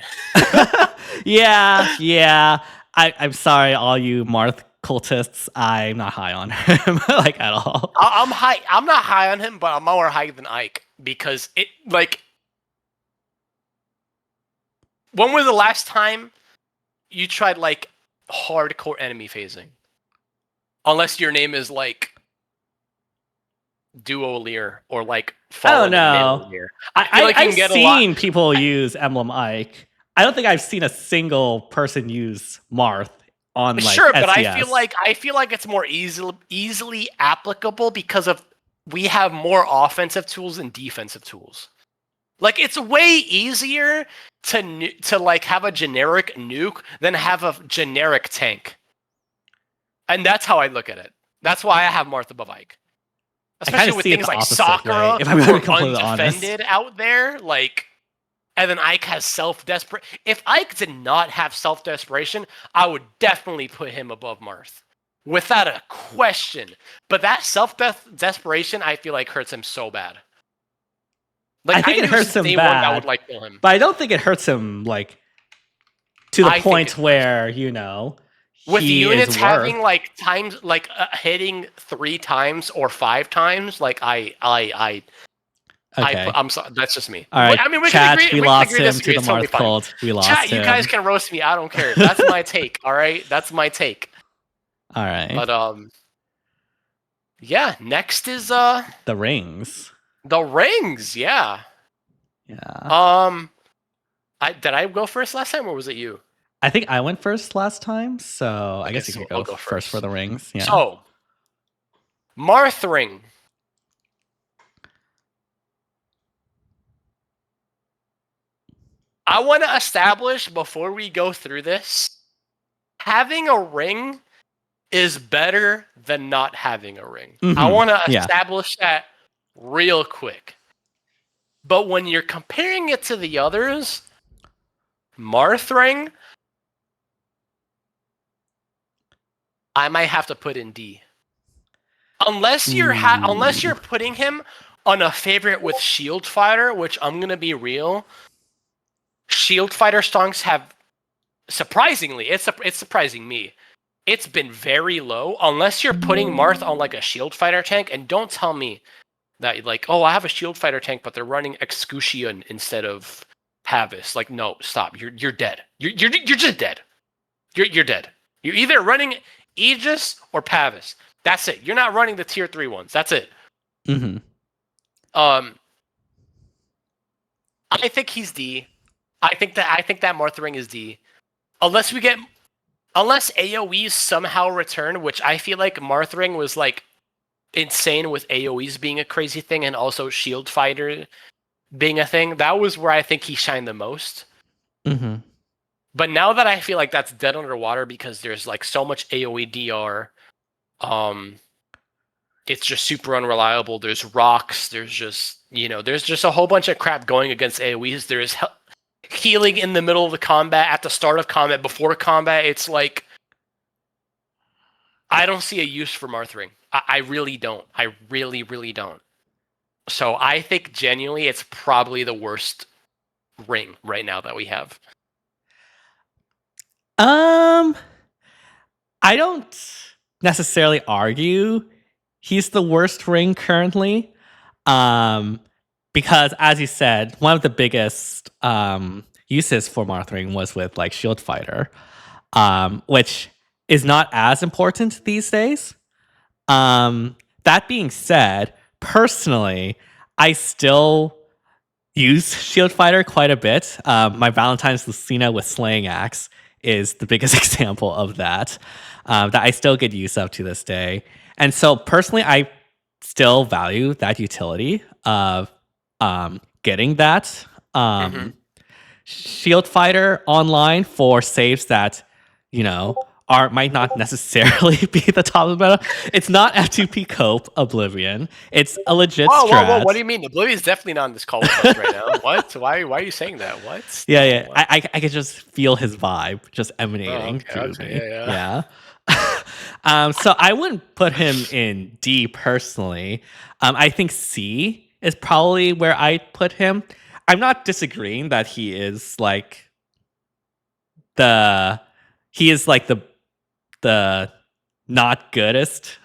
Yeah. I'm sorry, all you Marth cultists. I'm not high on him like at all. I'm high. I'm not high on him, but I'm more high than Ike because it like. When was the last time you tried like hardcore enemy phasing? Unless your name is like Duo Lear or like Fallen no. Lear. I've seen people use Emblem Ike. I don't think I've seen a single person use Marth on like sure, SCS. But I feel like it's more easily applicable because of we have more offensive tools than defensive tools. Like it's way easier to like have a generic nuke than have a generic tank. And that's how I look at it. That's why I have Marth above Ike. Especially with things like Sakura, if I'm undefended out there, like, and then Ike has self-desperation. If Ike did not have self-desperation, I would definitely put him above Marth. Without a question. But that self-desperation, I feel like hurts him so bad. Like, I think it hurts him bad. I would like kill him. But I don't think it hurts him, like, to the point where, with the units having like times like hitting 3 times or 5 times, like okay. I'm sorry, that's just me. All right, I mean, we Chat, can agree. We lost him to the Marth cult. We lost him. Chat, you guys can roast me. I don't care. That's my take. All right, that's my take. All right. But yeah. Next is the rings. The rings, yeah. Yeah. Did I go first last time, or was it you? I think I went first last time, so I guess you can go first for the rings. Yeah. So, Marth Ring. I want to establish before we go through this, having a ring is better than not having a ring. Mm-hmm. I want to establish that real quick. But when you're comparing it to the others, Marth Ring, I might have to put in D. Unless you're putting him on a favorite with Shield Fighter, which I'm gonna be real. Shield Fighter stonks have surprisingly, it's surprising me. It's been very low unless you're putting Marth on like a Shield Fighter tank, and don't tell me that like, oh, I have a Shield Fighter tank, but they're running Excusation instead of Pavis. Like, no, stop. You're dead. You're just dead. You're dead. You're either running Aegis or Pavis. That's it. You're not running the tier 3 ones. That's it. Mm-hmm. I think he's D. I think that Marth Ring is D. Unless AoEs somehow return, which I feel like Marth Ring was like insane with AoEs being a crazy thing and also Shield Fighter being a thing. That was where I think he shined the most. Mm-hmm. But now that I feel like that's dead underwater because there's like so much AoE DR, it's just super unreliable. There's rocks. There's just a whole bunch of crap going against AoEs. There's healing in the middle of the combat, at the start of combat, before combat. It's like I don't see a use for Marth Ring. I really don't. I really, really don't. So I think genuinely it's probably the worst ring right now that we have. I don't necessarily argue he's the worst ring currently. Because as you said, one of the biggest uses for Marth Ring was with like Shield Fighter, which is not as important these days. That being said, personally, I still use Shield Fighter quite a bit. My Valentine's Lucina with Slaying Axe is the biggest example of that. that I still get use of to this day. And so personally, I still value that utility of getting that Mm-hmm. shield fighter online for saves that, you know, might not necessarily be the top of the meta. It's not F2P cope Oblivion. It's a legit Whoa! What do strat. you mean? Oblivion's definitely not on this call with us right now. What? Why are you saying that? What? Yeah, No. yeah. What? I could just feel his vibe just Oh, emanating okay. through Okay. me. Yeah. Yeah. So I wouldn't put him in D personally. I think C is probably where I put him. I'm not disagreeing that the he is like the not goodest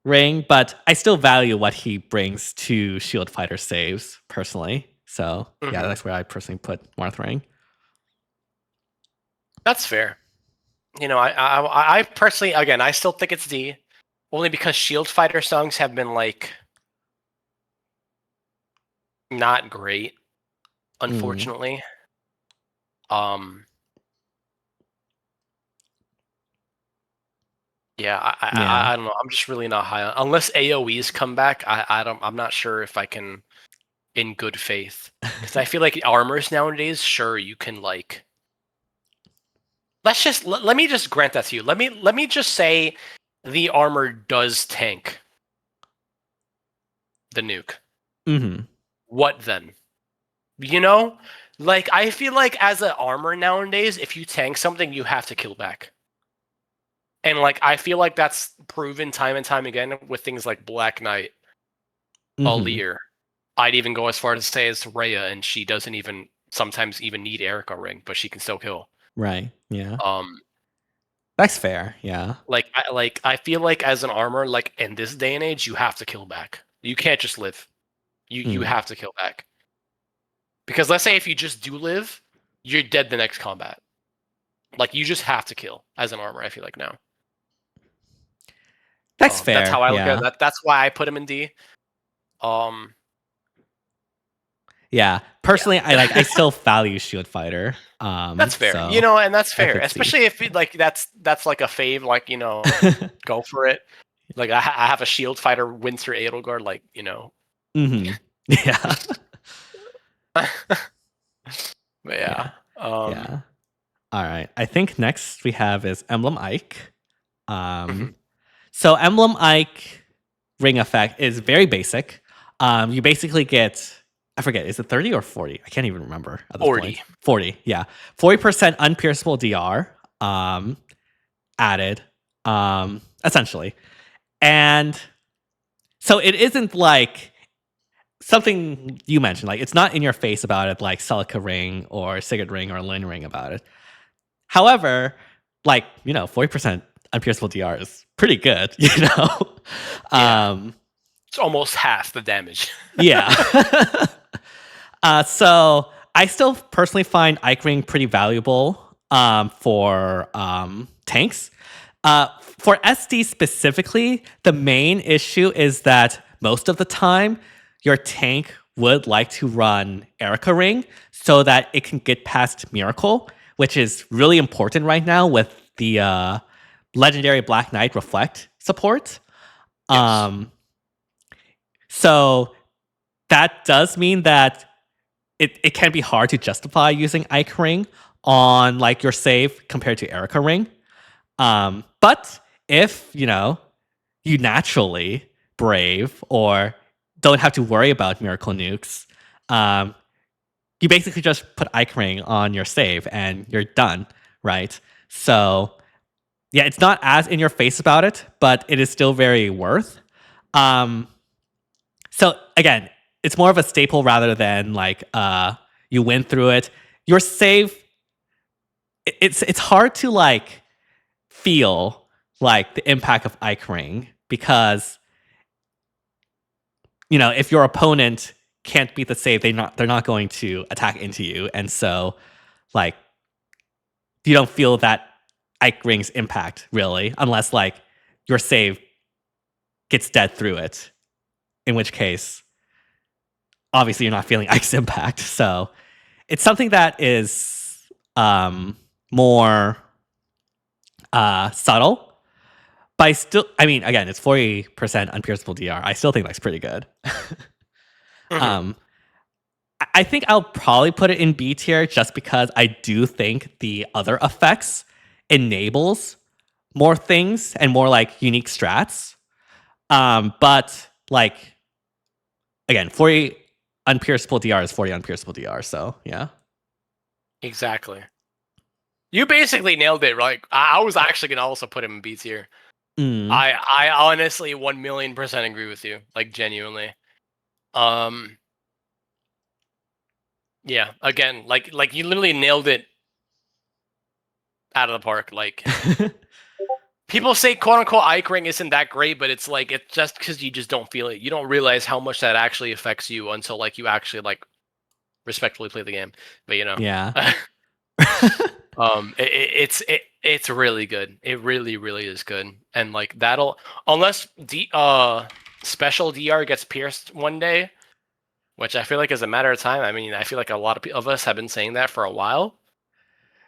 ring, but I still value what he brings to Shield Fighter saves personally. So yeah, Mm-hmm. that's where I personally put Marth Ring. That's fair. I personally, again, I still think it's D, only because Shield Fighter songs have been like not great, Mm, unfortunately. Um, yeah, yeah. I don't know. I'm just really not high on unless AOE's come back. I'm not sure if I can in good faith because I feel like armors nowadays. Sure, you can like. Let me just grant that to you. Let me just say the armor does tank the nuke. Hmm. What then? You know, like I feel like as an armor nowadays, if you tank something, you have to kill back. And like I feel like that's proven time and time again with things like Black Knight, Hmm. Aleer. I'd even go as far as to say it's Rhea, and she doesn't even sometimes even need Eirika Ring, but she can still kill. Right. Yeah. Um, That's fair. Yeah. I feel like as an armor, like in this day and age, you have to kill back. You can't just live. You Mm. have to kill back. Because let's say if you just do live, you're dead the next combat. Like you just have to kill as an armor. I feel like now. That's That's fair. how I look at Yeah. it. That's why I put him in D. Um, Yeah. Personally, I still value Shield Fighter. that's fair. So And that's I fair, put C. especially if like that's like a fave. Like go for it. Like I have a Shield Fighter Winter Edelgard. Like Hmm. Yeah. but Yeah. yeah. Yeah. All right. I think next we have is Emblem Ike. Mhm. So Emblem Ike ring effect is very basic. You basically get, I forget, is it 30 or 40? I can't even remember at this 40. point. 40, yeah. 40% unpierceable DR added, essentially. And so it isn't like something you mentioned, like it's not in your face about it like Celica Ring or Sigurd Ring or Lyn Ring about it. However, 40% unpierceable DR is pretty good, Yeah. Um, It's almost half the damage. yeah. So I still personally find Ike Ring pretty valuable for tanks. For SD specifically, the main issue is that most of the time, your tank would like to run Eirika Ring so that it can get past Miracle, which is really important right now with the legendary Black Knight Reflect support. Yes. Um, so that does mean that it can be hard to justify using Ike Ring on like your save compared to Eirika Ring. But if you naturally brave or don't have to worry about miracle nukes, um, you basically just put Ike Ring on your save and you're done, right? So yeah, it's not as in your face about it, but it is still very worth. Um, so again, it's more of a staple rather than like you win through it. Your save, it's hard to like feel like the impact of Ike Ring because if your opponent can't beat the save, they're not going to attack into you, and so like you don't feel that Ike Ring's impact really, unless like your save gets dead through it, in which case obviously you're not feeling Ike's impact. So it's something that is more subtle. But I mean, again, it's 40% unpierceable DR. I still think that's pretty good. Mhm. I think I'll probably put it in B tier just because I do think the other effects enables more things and more like unique strats. But like again, 40 unpierceable DR is 40 unpierceable DR. So yeah. Exactly. You basically nailed it. Like I was actually gonna also put him in B tier. Mm. I honestly 1,000,000% agree with you. Like genuinely. Um. Yeah. Again, like you literally nailed it out of the park. Like people say quote unquote Ike Ring isn't that great, but it's like it's just because you just don't feel it. You don't realize how much that actually affects you until like you actually like respectfully play the game. But you know. Yeah. It's really good. It really is good. And like that'll unless special DR gets pierced one day, which I feel like is a matter of time. I mean, I feel like a lot of us have been saying that for a while.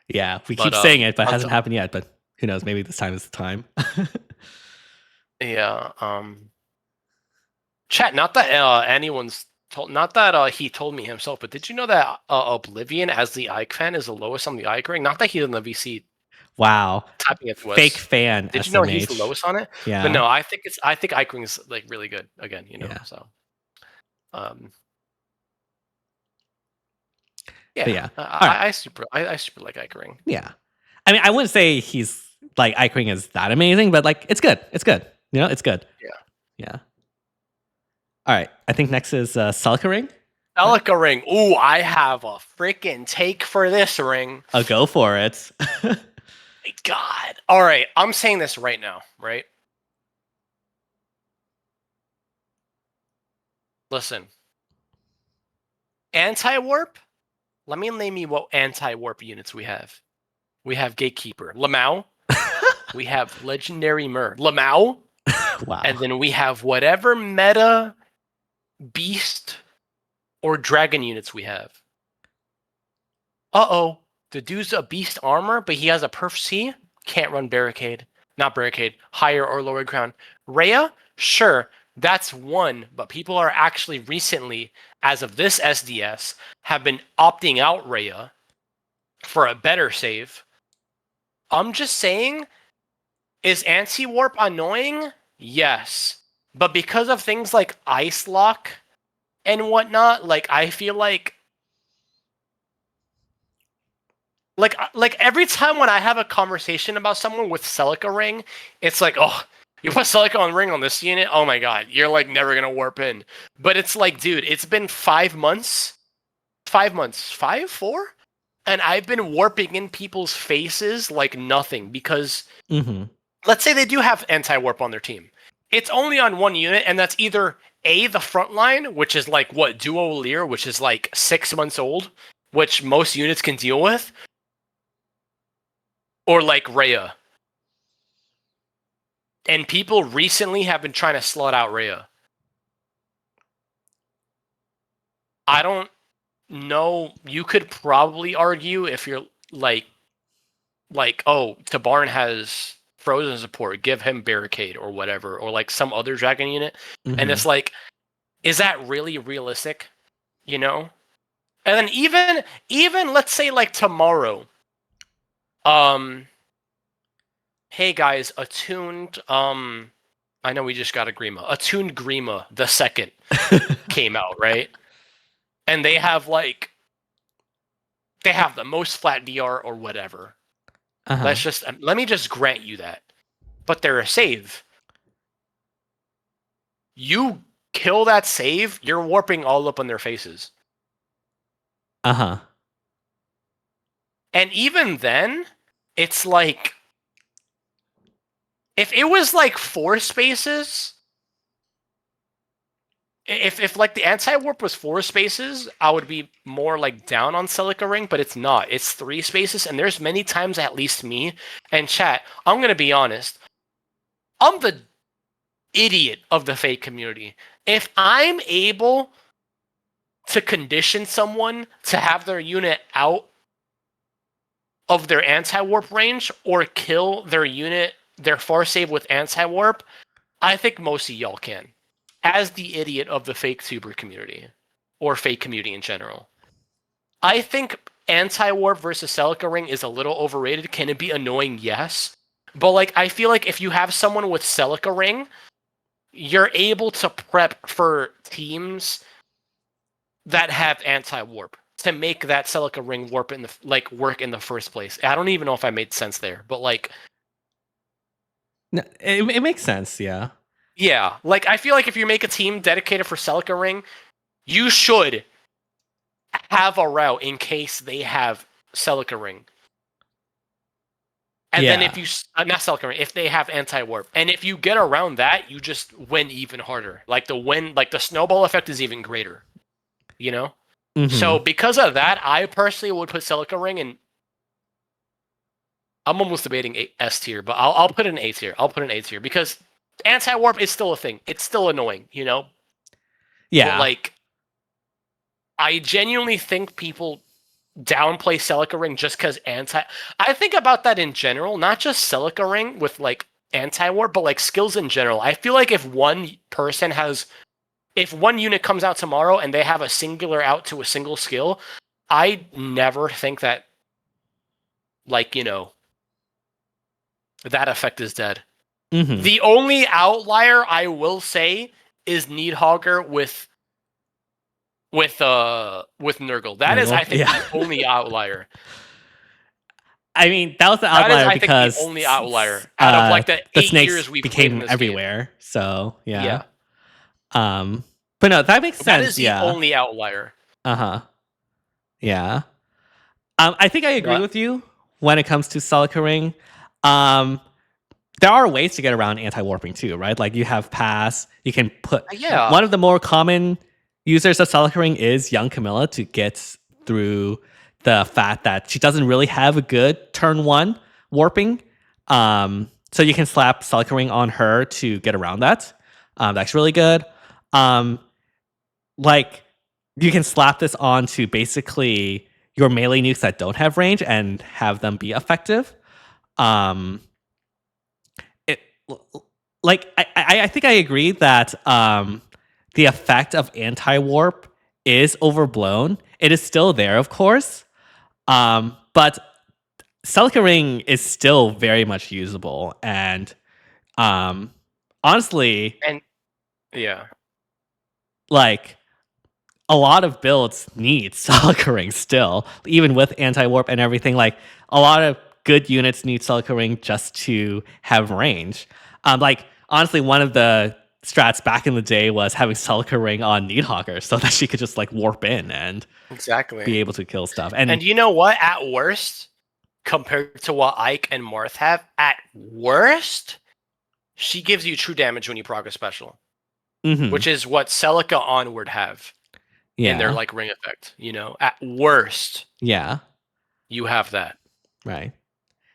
Yeah. We But keep saying it, but it hasn't until happened yet. But who knows? Maybe this time is the time. yeah, chat. Not that anyone's told. Not that he told me himself. But did you know that Oblivion, as the Ike fan, is the lowest on the Ike ring? Not that he's in the VC Wow. typing it to Fake us. fan, Did you know he's the SMH. lowest on it? But Yeah. no, I think Ike Ring is like really good again, you know. Yeah. So um But yeah, yeah. All right. I super like Ike Ring. Yeah. I mean, I wouldn't say he's like Ike Ring is that amazing, but like it's good. It's good. You know, it's good. Yeah. Yeah. All right. I think next is Celica Ring. Celica Ring. Ooh, I have a freaking take for this ring. I'll go for it. My God. All right, I'm saying this right now, right? Listen. Anti-warp? Let me name you what anti-warp units we have. We have Gatekeeper, Lamau. We have Legendary Mer, Lamau. Wow. And then we have whatever meta beast or dragon units we have. Uh-oh. The dude's a beast armor, but he has a perf C. Can't run barricade. Not barricade. Higher or lower ground. Rhea? Sure. That's one, but people are actually recently, as of this SDS, have been opting out Rhea for a better save. I'm just saying, is anti-warp annoying? Yes. But because of things like Ice Lock and whatnot, like I feel like every time when I have a conversation about someone with Celica Ring, it's like, oh, you put Celica on Ring on this unit? Oh my god, you're like never gonna warp in. But it's like, dude, it's been 5 months. 5 months. 5? 4? And I've been warping in people's faces like nothing because Mm-hmm. let's say they do have anti-warp on their team. It's only on one unit, and that's either A, the front line, which is like what, Duo Lear, which is like 6 months old, which most units can deal with, or like Rhea. And people recently have been trying to slut out Rhea. I don't know. You could probably argue if you're like, oh, Tabarn has frozen support, give him barricade or whatever, or like some other dragon unit. Mm-hmm. And it's like, is that really realistic? You know? And then even let's say like tomorrow, hey guys, attuned I know we just got a Grima. Attuned Grima the second came out, right? And they have the most flat DR or whatever. Uh-huh. Let me just grant you that. But they're a save. You kill that save, you're warping all up on their faces. Uh-huh. And even then, it's like if it was like 4 spaces, if like the anti-warp was 4 spaces, I would be more like down on Celica Ring, but it's not. It's 3 spaces, and there's many times, at least me and chat, I'm gonna be honest, I'm the idiot of the fake community. If I'm able to condition someone to have their unit out of their anti-warp range or kill their unit, their force save with anti-warp, I think most of y'all can. As the idiot of the fake tuber community, or fake community in general. I think anti-warp versus Celica Ring is a little overrated. Can it be annoying? Yes. But like I feel like if you have someone with Celica Ring, you're able to prep for teams that have anti-warp to make that Celica Ring warp in the work in the first place. I don't even know if I made sense there, but like No, it makes sense, yeah. yeah, like I feel like if you make a team dedicated for Celica Ring, you should have a route in case they have Celica Ring. And then if you not Celica Ring, if they have anti-warp, and if you get around that, you just win even harder. Like the snowball effect is even greater. You know? Mm-hmm. So because of that, I personally would put Celica Ring in. I'm almost debating S tier, but I'll put it in A tier. I'll put it in A tier because anti-warp is still a thing. It's still annoying, you know? Yeah. But like I genuinely think people downplay Celica Ring just because I think about that in general, not just Celica Ring with like anti-warp, but like skills in general. I feel like if one unit comes out tomorrow and they have a singular out to a single skill, I never think that like, you know, that effect is dead. Mm-hmm. The only outlier I will say is Needhogger with Nurgle. That is, Nurgle? I think, the only outlier. I mean, that was the That is, outlier I think, because the only outlier out of like the 8 snakes years we've played in became this everywhere. game. So Yeah. But no, that makes sense. That is the yeah. only outlier. Uh-huh. Yeah. I think I agree What? with you when it comes to Celica Ring. There are ways to get around anti-warping too, right? Like you have pass. You can put Yeah. one of the more common users of Celica Ring is young Camilla to get through the fact that she doesn't really have a good turn 1 warping. So you can slap Celica Ring on her to get around that. That's really good. Like you can slap this onto basically your melee nukes that don't have range and have them be effective. It like I think I agree that the effect of anti-warp is overblown. It is still there, of course. But Celica Ring is still very much usable. And honestly, And yeah. like a lot of builds need Celica Ring still, even with anti-warp and everything. Like a lot of good units need Celica Ring just to have range. Like honestly, one of the strats back in the day was having Celica Ring on Needhogger so that she could just like warp in and Exactly. be able to kill stuff. And you know what? At worst, compared to what Ike and Marth have, at worst, she gives you true damage when you progress special, which is what Celica Onward have in their like ring effect. You know, at worst, you have that. Right.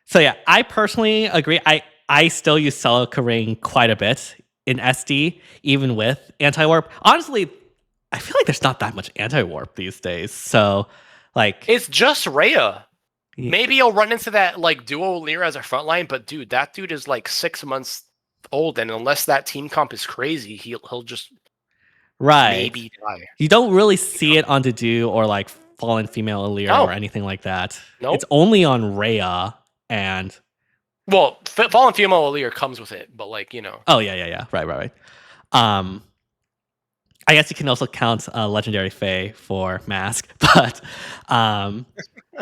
So yeah, I personally agree. I still use Celica Ring quite a bit in SD, even with anti-warp. Honestly, I feel like there's not that much anti-warp these days. So like it's just Rhea. Maybe you'll run into that like duo Lyra as a frontline, but dude, that dude is like 6 months old, and unless that team comp is crazy, he'll just maybe die. You don't really see it on Dedu or like Fallen Female Lyra or anything like that. Nope. It's only on Rhea and well, Fallen Female Lyra comes with it, but like, you know. Oh yeah. Right. I guess you can also count Legendary Fae for Mask, but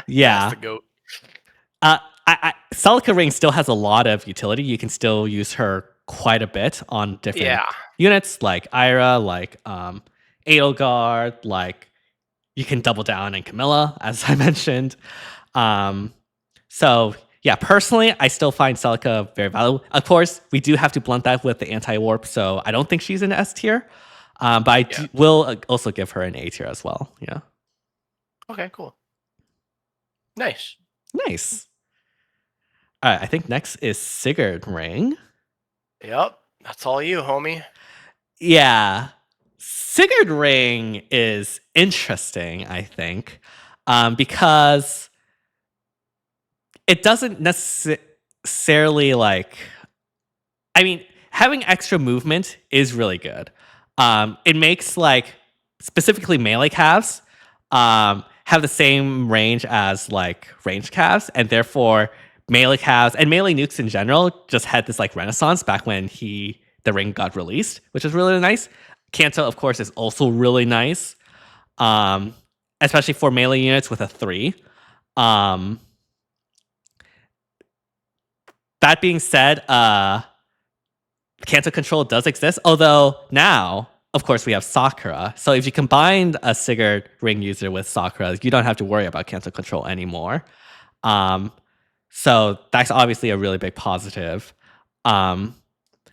yeah. That's the goat. Celica Ring still has a lot of utility. You can still use her quite a bit on different units, like Eira, like Edelgard, like you can double down in Camilla, as I mentioned. So yeah, personally, I still find Celica very valuable. Of course, we do have to blunt that with the anti-warp, so I don't think she's in S tier. But I will also give her an A tier as well. Yeah. Okay, cool. Nice. All right, I think next is Sigurd Ring. Yep, that's all you, homie. Yeah. Sigurd Ring is interesting, I think, because it doesn't necessarily like. I mean, having extra movement is really good. It makes like specifically melee calves have the same range as like ranged calves, and therefore melee calves and melee nukes in general just had this like renaissance back when the ring got released, which is really nice. Kanto, of course, is also really nice, um, especially for melee units with a 3. Um, that being said, Kanto control does exist, although now, of course, we have Sakura. So if you combine a Sigurd Ring user with Sakura, you don't have to worry about Kanto control anymore. Um, so that's obviously a really big positive. Um,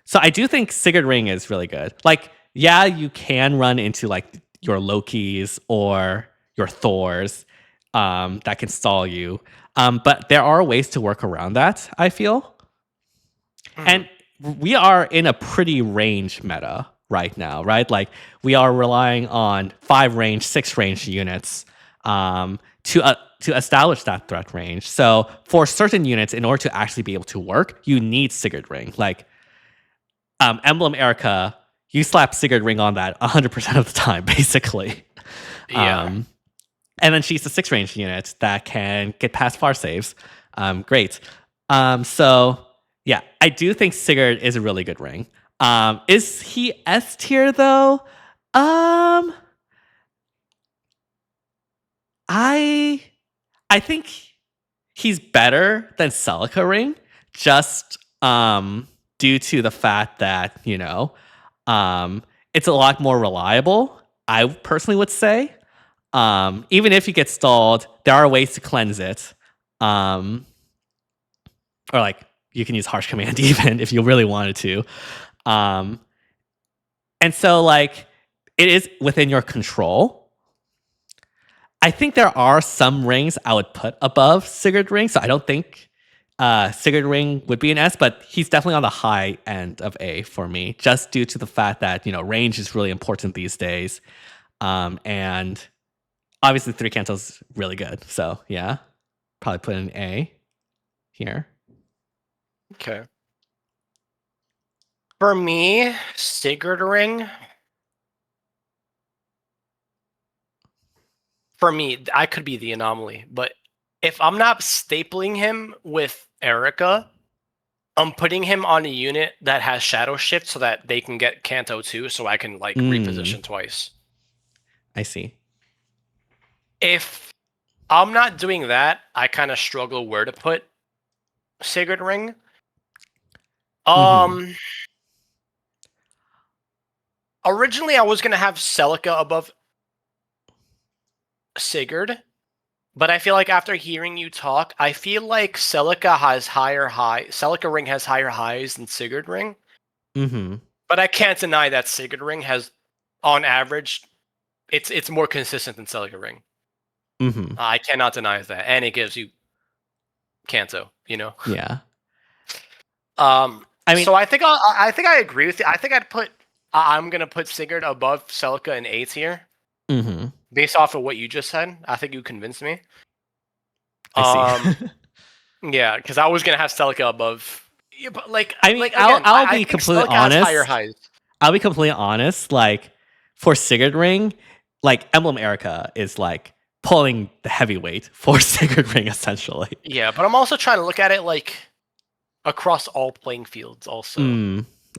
so I do think Sigurd Ring is really good. Like, yeah, you can run into like your Lokis or your Thors that can stall you. But there are ways to work around that, I feel. And we are in a pretty range meta right now, right? Like we are relying on 5 range, 6 range units to establish that threat range. So for certain units, in order to actually be able to work, you need Sigurd Ring. Like Emblem Eirika, you slap Sigurd Ring on that 100% of the time, basically. Yeah. And then she's a 6 range unit that can get past far saves. Great. So yeah, I do think Sigurd is a really good ring. Is he S tier though? I think he's better than Celica Ring, just due to the fact that it's a lot more reliable. I personally would say, even if you get stalled, there are ways to cleanse it, or like you can use harsh command even if you really wanted to. And so like it is within your control. I think there are some rings I would put above Sigurd Ring, so I don't think Sigurd Ring would be an S, but he's definitely on the high end of A for me, just due to the fact that range is really important these days, and obviously 3 Kanto's really good. So yeah, probably put an A here. Okay. For me, Sigurd Ring. For me, I could be the anomaly, but if I'm not stapling him with Eirika, I'm putting him on a unit that has Shadow Shift so that they can get Kanto too, so I can like reposition twice. I see. If I'm not doing that, I kind of struggle where to put Sigurd Ring. Originally I was gonna have Celica above Sigurd, but I feel like after hearing you talk, I feel like Celica Ring has higher highs than Sigurd Ring. But I can't deny that Sigurd Ring has, on average, it's more consistent than Celica Ring. I cannot deny that, and it gives you Kanto. Yeah. I mean, so I think I agree with you. I think I'm gonna put Sigurd above Celica in A tier. Based off of what you just said, I think you convinced me. I see. Yeah, because I was gonna have Celica above. Yeah, but I'll be completely honest. Higher highs. I'll be completely honest. Like for Sigurd Ring, like Emblem Eirika is like pulling the heavyweight for Sigurd Ring essentially. Yeah, but I'm also trying to look at it like across all playing fields. Also,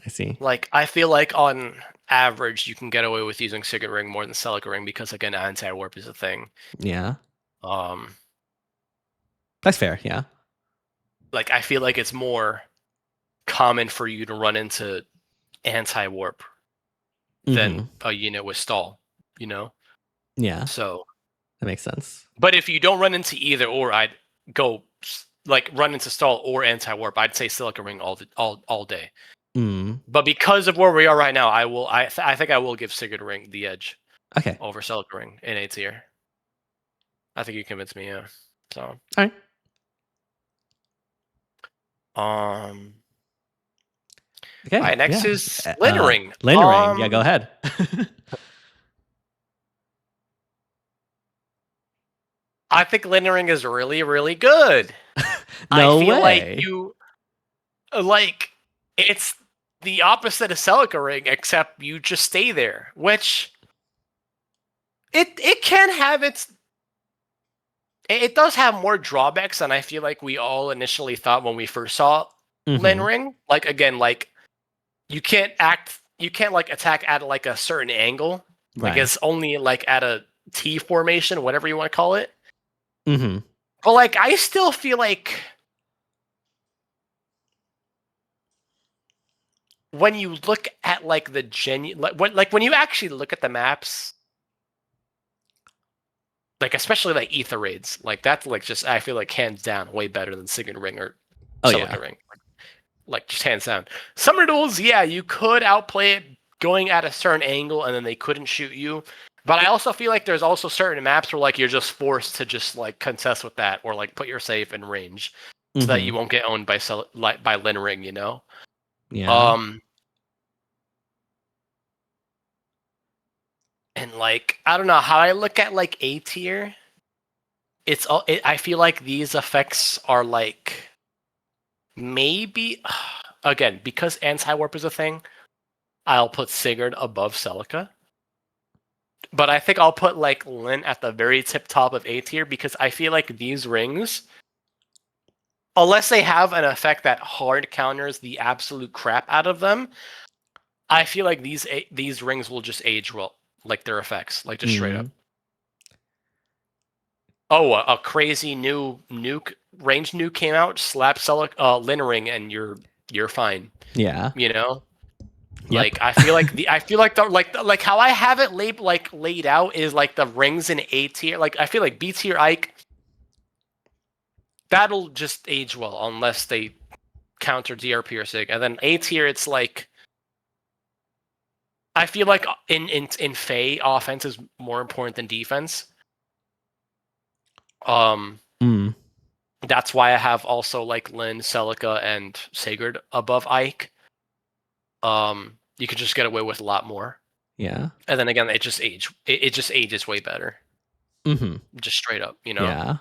I see. Like I feel like on average, you can get away with using Sigurd Ring more than Celica Ring because again, anti-warp is a thing. Yeah. That's fair. Yeah. Like I feel like it's more common for you to run into anti-warp than a unit with stall, Yeah. So that makes sense. But if you don't run into either or, I'd go like run into stall or anti-warp. I'd say Celica Ring all day. But because of where we are right now, I think I will give Sigurd Ring the edge. Okay. Over Celica Ring in A tier. I think you convinced me, yeah. So all right. Okay. All right, next is Lyn Ring. Lyn Ring. Yeah, go ahead. I think Lyn Ring is really, really good. I No feel like way. you like it's the opposite of Celica Ring, except you just stay there, which it can have it does have more drawbacks than I feel like we all initially thought when we first saw Lyn Mm-hmm. Ring. Like again, like you can't like attack at like a certain angle. Like Right. it's only like at a T formation, whatever you want to call it. Mm-hmm. But like I still feel like when you look at like the genuine when you actually look at the maps, like especially like ether raids, like that's like just I feel like hands down way better than Sigurd Ring or Oh Celica yeah. Ring. Like just hands down. Summer duels, yeah, you could outplay it going at a certain angle and then they couldn't shoot you. But I also feel like there's also certain maps where like you're just forced to just like contest with that or like put your safe in range so that you Mm-hmm. won't get owned by by Lyn Ring, you know. Yeah. Um and like I don't know how I look at like A tier. It's all I feel like these effects are like maybe again because anti warp is a thing. I'll put Sigurd above Celica. But I think I'll put like Lyn at the very tip top of A tier because I feel like these rings, unless they have an effect that hard counters the absolute crap out of them, I feel like these rings will just age well, like their effects, like just straight up. Mm. Oh, a crazy new nuke range nuke came out, slap Lyn Ring, and you're fine. Yeah. You know, Yep. like I feel like like how I have it laid out is like the rings in A tier. Like I feel like B tier Ike that'll just age well unless they counter DRP or SIG. And then A tier, it's like I feel like in FEH, offense is more important than defense. Um, Mm. that's why I have also like Lyn, Celica, and Sigurd above Ike. You could just get away with a lot more. Yeah. And then again, it just ages way better, Mm-hmm. just straight up, you know. Yeah.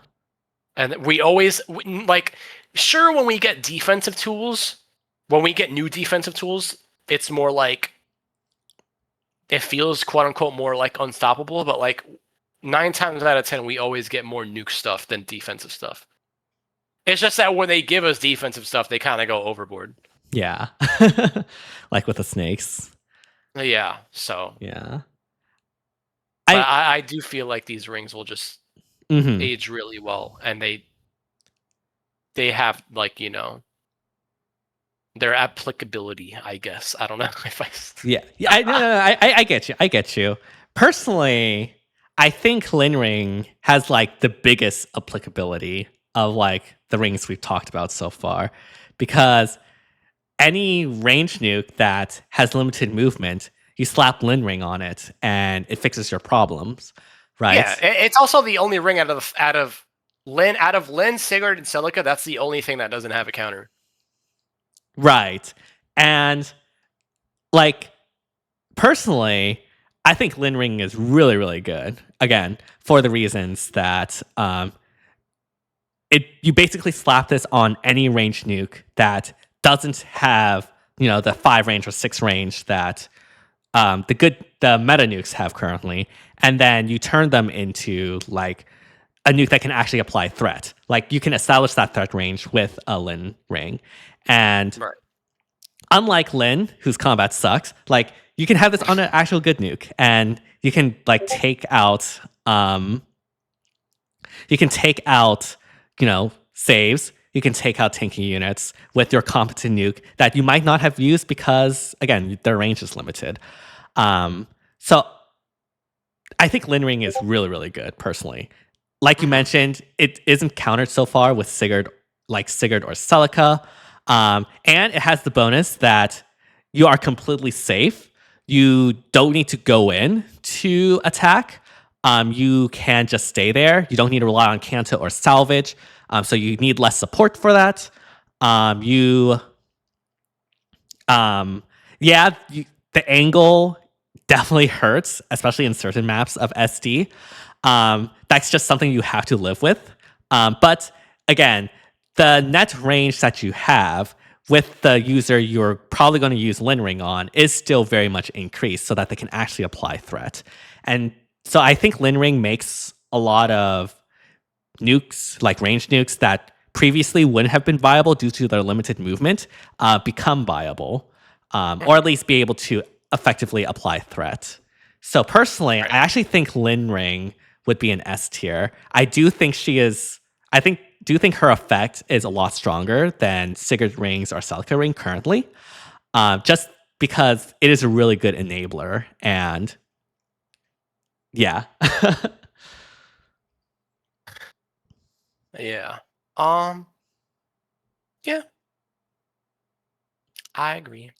And we always like sure when we get defensive tools, when we get new defensive tools, it's more like it feels quote unquote more like unstoppable, but like 9 times out of 10, we always get more nuke stuff than defensive stuff. It's just that when they give us defensive stuff, they kind of go overboard. Yeah. Like with the snakes. Yeah, so. Yeah. But I do feel like these rings will just Mm-hmm. age really well, and they have like their applicability. I guess I don't know if I. Yeah. Yeah. I get you. I get you. Personally, I think Lyn Ring has like the biggest applicability of like the rings we've talked about so far, because any range nuke that has limited movement, you slap Lyn Ring on it and it fixes your problems, right? Yeah, it's also the only ring out of Lyn, Sigurd, and Celica. That's the only thing that doesn't have a counter. Right. And like personally, I think Lyn Ring is really, really good. Again, for the reasons that you basically slap this on any range nuke that doesn't have the 5 range or 6 range that the meta nukes have currently, and then you turn them into like a nuke that can actually apply threat. Like you can establish that threat range with a Lyn Ring, and Right. unlike Lyn, whose combat sucks, like you can have this on an actual good nuke, and you can like take out saves. You can take out tanky units with your competent nuke that you might not have used because, again, their range is limited. So I think Lyn Ring is really, really good, personally. Like you mentioned, it isn't countered so far with Sigurd or Celica. And it has the bonus that you are completely safe. You don't need to go in to attack. You can just stay there. You don't need to rely on Canta or salvage. So you need less support for that. The angle definitely hurts, especially in certain maps of SD. That's just something you have to live with. But again, the net range that you have with the user you're probably going to use Lyn Ring on is still very much increased so that they can actually apply threat. And so I think Lyn Ring makes a lot of nukes, like range nukes that previously wouldn't have been viable due to their limited movement, become viable, or at least be able to effectively apply threat. So personally, I actually think Lyn Ring would be an S tier. I do think she is. Do think her effect is a lot stronger than Sigurd Ring's or Celica Ring currently, just because it is a really good enabler. And yeah, Yeah. Yeah, I agree.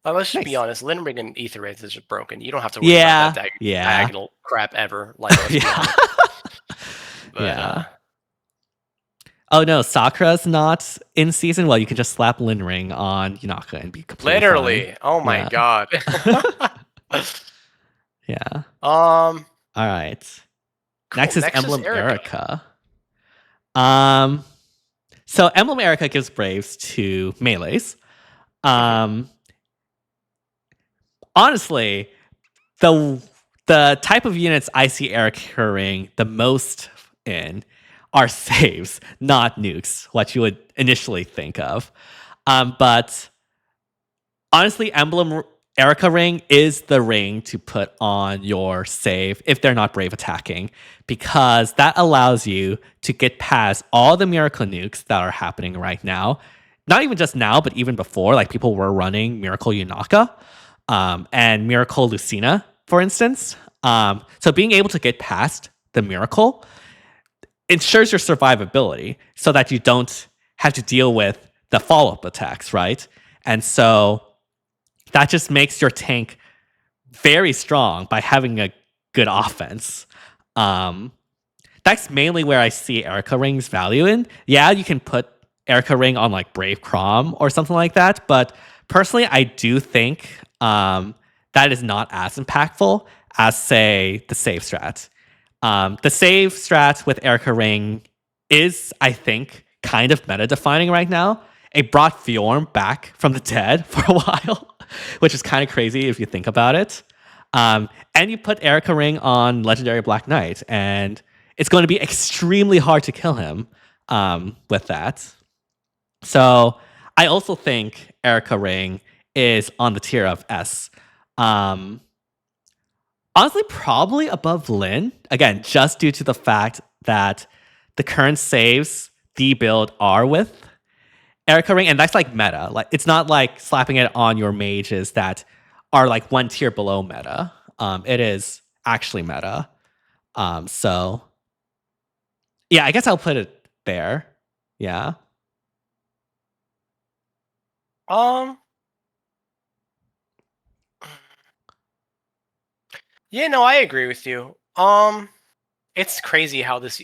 But let's just be nice. honest. Lyn Ring and Ether Wraith is just broken. You don't have to worry about Yeah, that yeah, diagonal crap ever. Like, let's be yeah, honest. But yeah. Oh no, Sakura's not in season. Well, you can just slap Lyn Ring on Yunaka and be completely literally, fine. oh my Yeah, god. yeah. um, All right. cool. Next is Next is Emblem Eirika. Eirika. Um, so Emblem Eirika gives Braves to melees. Um, honestly, the the type of units I see Eirika Ring the most in are saves, not nukes, what you would initially think of. But honestly, Emblem Eirika Ring is the ring to put on your save if they're not brave attacking, because that allows you to get past all the miracle nukes that are happening right now. Not even just now, but even before, like people were running Miracle Yunaka and Miracle Lucina, for instance. So being able to get past the Miracle ensures your survivability so that you don't have to deal with the follow-up attacks, right? And so that just makes your tank very strong by having a good offense. Um, that's mainly where I see Eirika Ring's value in. Yeah, you can put Eirika Ring on like Brave Crom or something like that, but personally, I do think that is not as impactful as, say, the save strat. The save strat with Eirika Ring is, I think, kind of meta defining right now. It brought Fjorm back from the dead for a while, which is kind of crazy if you think about it. And you put Eirika Ring on Legendary Black Knight, and it's going to be extremely hard to kill him with that. So I also think Eirika Ring is on the tier of S. Um, honestly, probably above Lyn. Again, just due to the fact that the current saves the build are with Eirika Ring, and that's like meta. Like it's not like slapping it on your mages that are like one tier below meta. It is actually meta. So yeah, I guess I'll put it there. Yeah. Um, yeah, no, I agree with you. It's crazy how this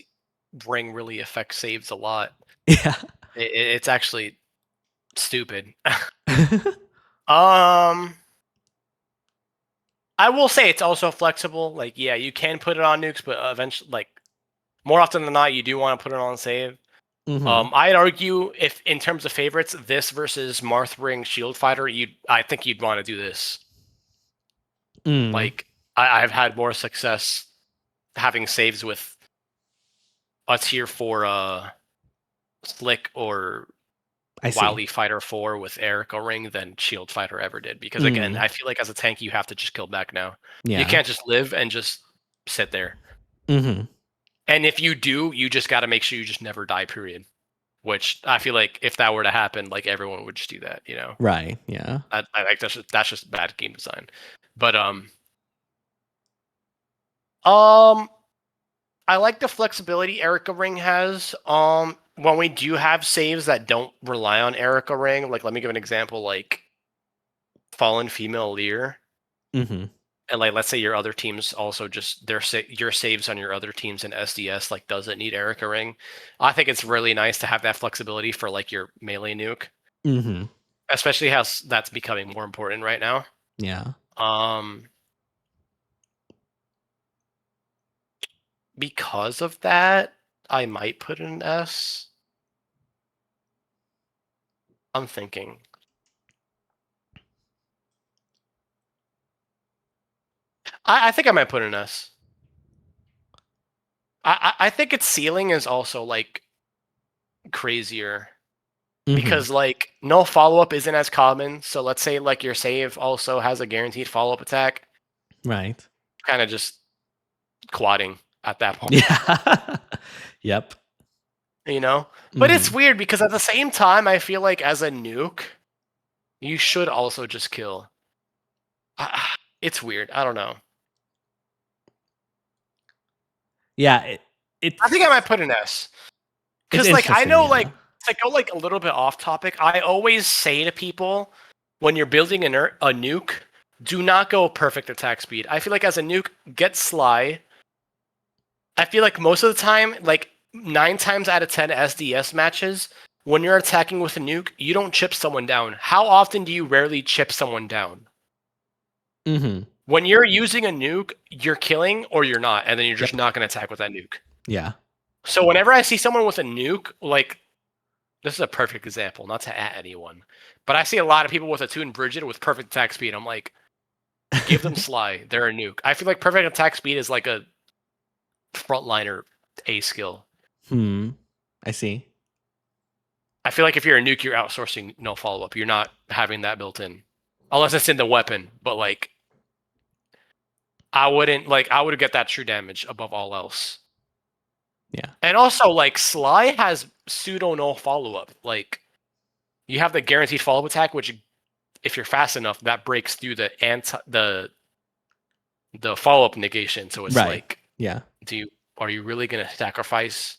ring really affects saves a lot. Yeah. It's actually stupid. um, I will say it's also flexible. Like, yeah, you can put it on nukes, but eventually, like, more often than not, you do want to put it on save. Mm-hmm. I'd argue if, in terms of favorites, this versus Marth Ring Shield Fighter, I think you'd want to do this. Mm. Like, I've had more success having saves with a tier 4 Slick or I see. Wily Fighter 4 with Eirika Ring than Shield Fighter ever did. Because again, Mm. I feel like as a tank, you have to just kill back now. You Yeah. can't just live and just sit there. Mm-hmm. And if you do, you just got to make sure you just never die, period. Which I feel like if that were to happen, like everyone would just do that, you know? Right. Yeah. I like that's just bad game design. But um I like the flexibility Eirika Ring has. When we do have saves that don't rely on Eirika Ring, like let me give an example, like Fallen Female Lear, Mm-hmm. and like let's say your other teams also just your saves on your other teams in SDS like doesn't need Eirika Ring. I think it's really nice to have that flexibility for like your melee nuke, Mm-hmm. especially how that's becoming more important right now. Yeah. Um, because of that, I might put an S. I'm thinking. I think I might put an S. I think its ceiling is also like crazier because like no follow up isn't as common. So let's say like your save also has a guaranteed follow up attack. Right. Kind of just quadding at that point. Yeah. Yep. You know? But it's weird because at the same time, I feel like as a nuke, you should also just kill. It's weird. I don't know. Yeah. It's. I think I might put an S. It's Because like I interesting. know Yeah. like to go like a little bit off topic, I always say to people when you're building a nuke, do not go perfect attack speed. I feel like as a nuke, get sly. I feel like most of the time, like 9 times out of 10 SDS matches, when you're attacking with a nuke, you don't chip someone down. How often do you rarely chip someone down? When you're using a nuke, you're killing or you're not, and then you're just not going to attack with that nuke. Yeah. So whenever I see someone with a nuke, like this is a perfect example, not to at anyone, but I see a lot of people with a Toon Bridget with perfect attack speed. I'm like, give them Sly. They're a nuke. I feel like perfect attack speed is like a frontliner A skill. I see. I feel like if you're a nuke, you're outsourcing no follow up. You're not having that built in, unless it's in the weapon. But like, I would get that true damage above all else. Yeah. And also, like, Sly has pseudo no follow up. Like, you have the guaranteed follow up attack, which, if you're fast enough, that breaks through the follow up negation. So it's like, yeah. Are you really gonna sacrifice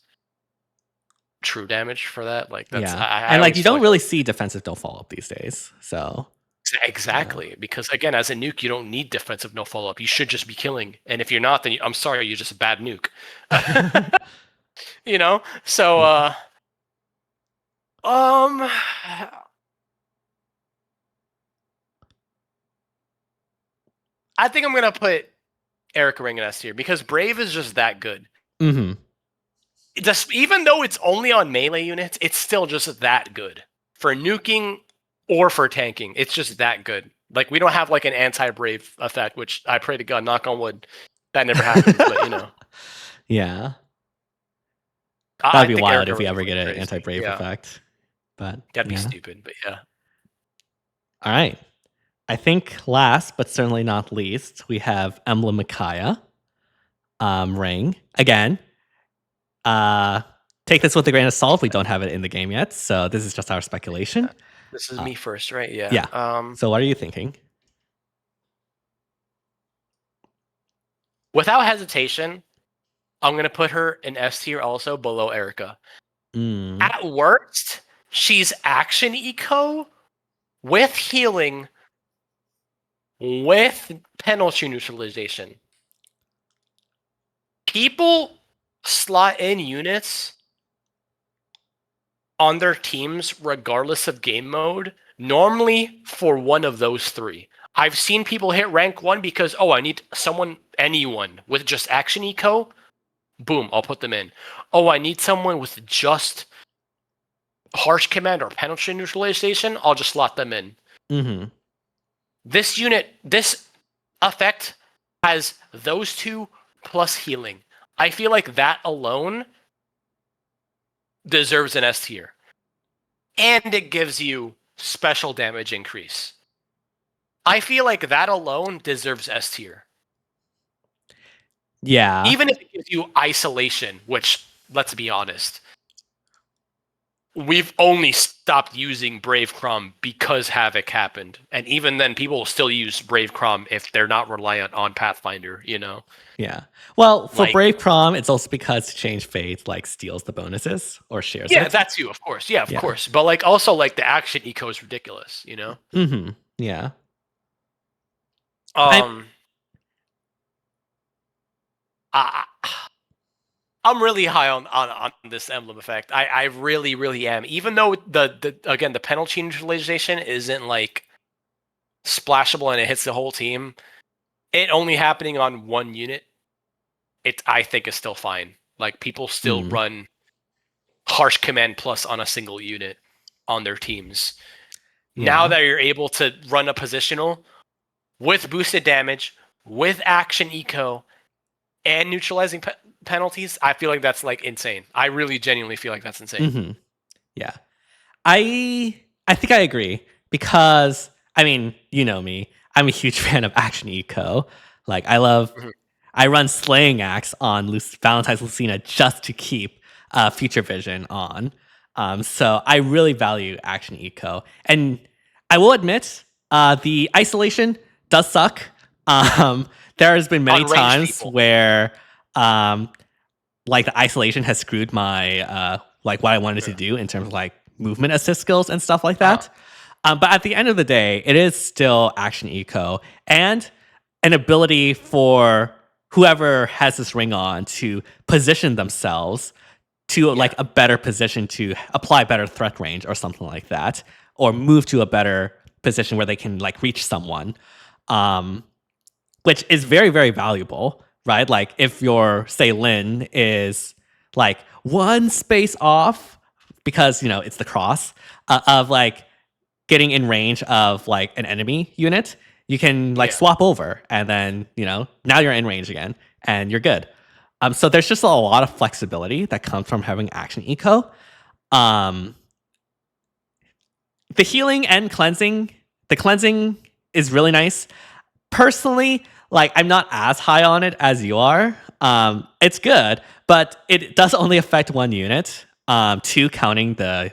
true damage for that? Like, that's and like you don't really see defensive no follow up these days. So exactly, because again, as a nuke, you don't need defensive no follow up. You should just be killing, and if you're not, then I'm sorry, you're just a bad nuke. You know. So, I think I'm gonna put Eirika Ring in S tier because Brave is just that good. Just even though it's only on melee units, it's still just that good for nuking or for tanking. It's just that good. Like we don't have like an anti-brave effect, which I pray to God, knock on wood, that never happens. But you know, yeah, I that'd be think wild Eirika if we Ring ever is get an crazy. anti-brave effect. But that'd be stupid. But yeah. All right. I think last but certainly not least, we have Emblem Micaiah Ring. Again, take this with a grain of salt. We don't have it in the game yet, so this is just our speculation. Yeah. This is me first, right? Yeah. Yeah. So what are you thinking? Without hesitation, I'm going to put her in S tier also below Eirika. At worst, she's action eco with healing with penalty neutralization. People slot in units on their teams regardless of game mode, normally for one of those three. I've seen people hit rank 1 because, I need anyone with just action eco. Boom, I'll put them in. I need someone with just harsh command or penalty neutralization. I'll just slot them in. This effect has those two plus healing. I feel like that alone deserves an S tier. And it gives you special damage increase. I feel like that alone deserves S tier. Yeah. Even if it gives you isolation, which, let's be honest, we've only stopped using Brave Crom because Havoc happened. And even then, people will still use Brave Crom if they're not reliant on Pathfinder, you know? Yeah. Well, for Brave Crom, it's also because Change Fate steals the bonuses or shares it. Yeah, that too, of course. Yeah, of course. But also the action eco is ridiculous, you know? Yeah. I'm really high on this emblem effect. I really, really am. Even though the penalty neutralization isn't splashable and it hits the whole team, it only happening on one unit, I think is still fine. Like people still run harsh command plus on a single unit. on their teams. Yeah. Now that you're able to run a positional with boosted damage, with action eco, and neutralizing penalties, I feel like that's like insane. I really genuinely feel like that's insane. Mm-hmm. Yeah. I think I agree because I mean, you know me. I'm a huge fan of action eco. Like I run Slaying Axe on Valentine's Lucina just to keep Future Vision on. So I really value action eco, and I will admit the isolation does suck. There has been many On ranged times people. where like the isolation has screwed my like what I wanted to do in terms of like movement assist skills and stuff like that. But at the end of the day, it is still action eco and an ability for whoever has this ring on to position themselves to like a better position to apply better threat range or something like that, or move to a better position where they can like reach someone, which is very, very valuable, right? Like if your, say, Lyn is like one space off because, you know, it's the cross of like getting in range of like an enemy unit, you can like swap over and then, you know, now you're in range again and you're good. So there's just a lot of flexibility that comes from having action eco. The healing and cleansing, the cleansing is really nice. Personally, like I'm not as high on it as you are. It's good, but it does only affect one unit. Two counting the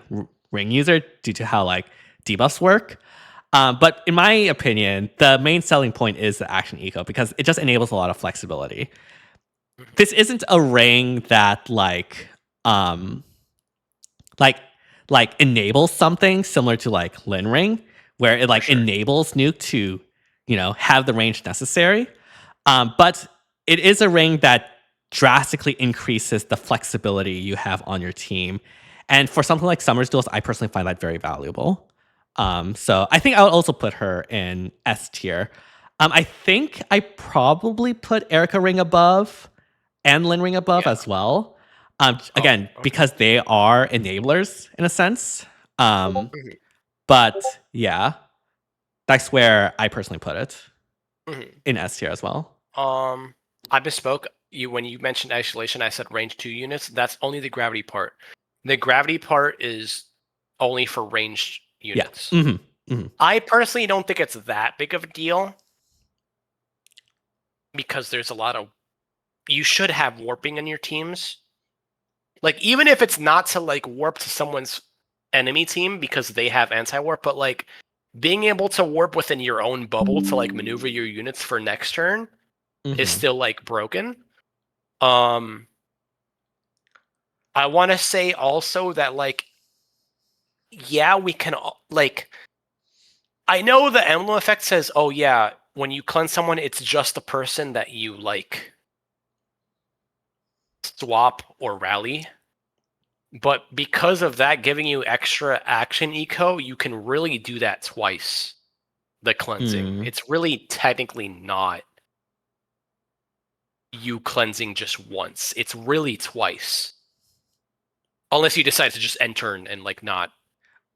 ring user due to how like debuffs work. But in my opinion, the main selling point is the action eco because it just enables a lot of flexibility. This isn't a ring that like enables something similar to like Lyn Ring, where it like enables Nuke to, you know, have the range necessary. But it is a ring that drastically increases the flexibility you have on your team. And for something like Summer's Duels, I personally find that very valuable. So I think I would also put her in S tier. I think I probably put Eirika Ring above and Lyn Ring above as well. Again, because they are enablers in a sense. But yeah, that's where I personally put it in S tier as well. I misspoke. When you mentioned isolation, I said range 2 units. That's only the gravity part. The gravity part is only for ranged units. Yeah. I personally don't think it's that big of a deal because there's a lot of you should have warping in your teams. Like even if it's not to like warp to someone's enemy team because they have anti-warp, but like being able to warp within your own bubble to like maneuver your units for next turn is still like broken. I want to say also that like yeah, we can like I know the emblem effect says, oh yeah, when you cleanse someone, it's just the person that you like swap or rally. But because of that giving you extra action eco, you can really do that twice. The cleansing. It's really technically not you cleansing just once. It's really twice. Unless you decide to just end turn and like not.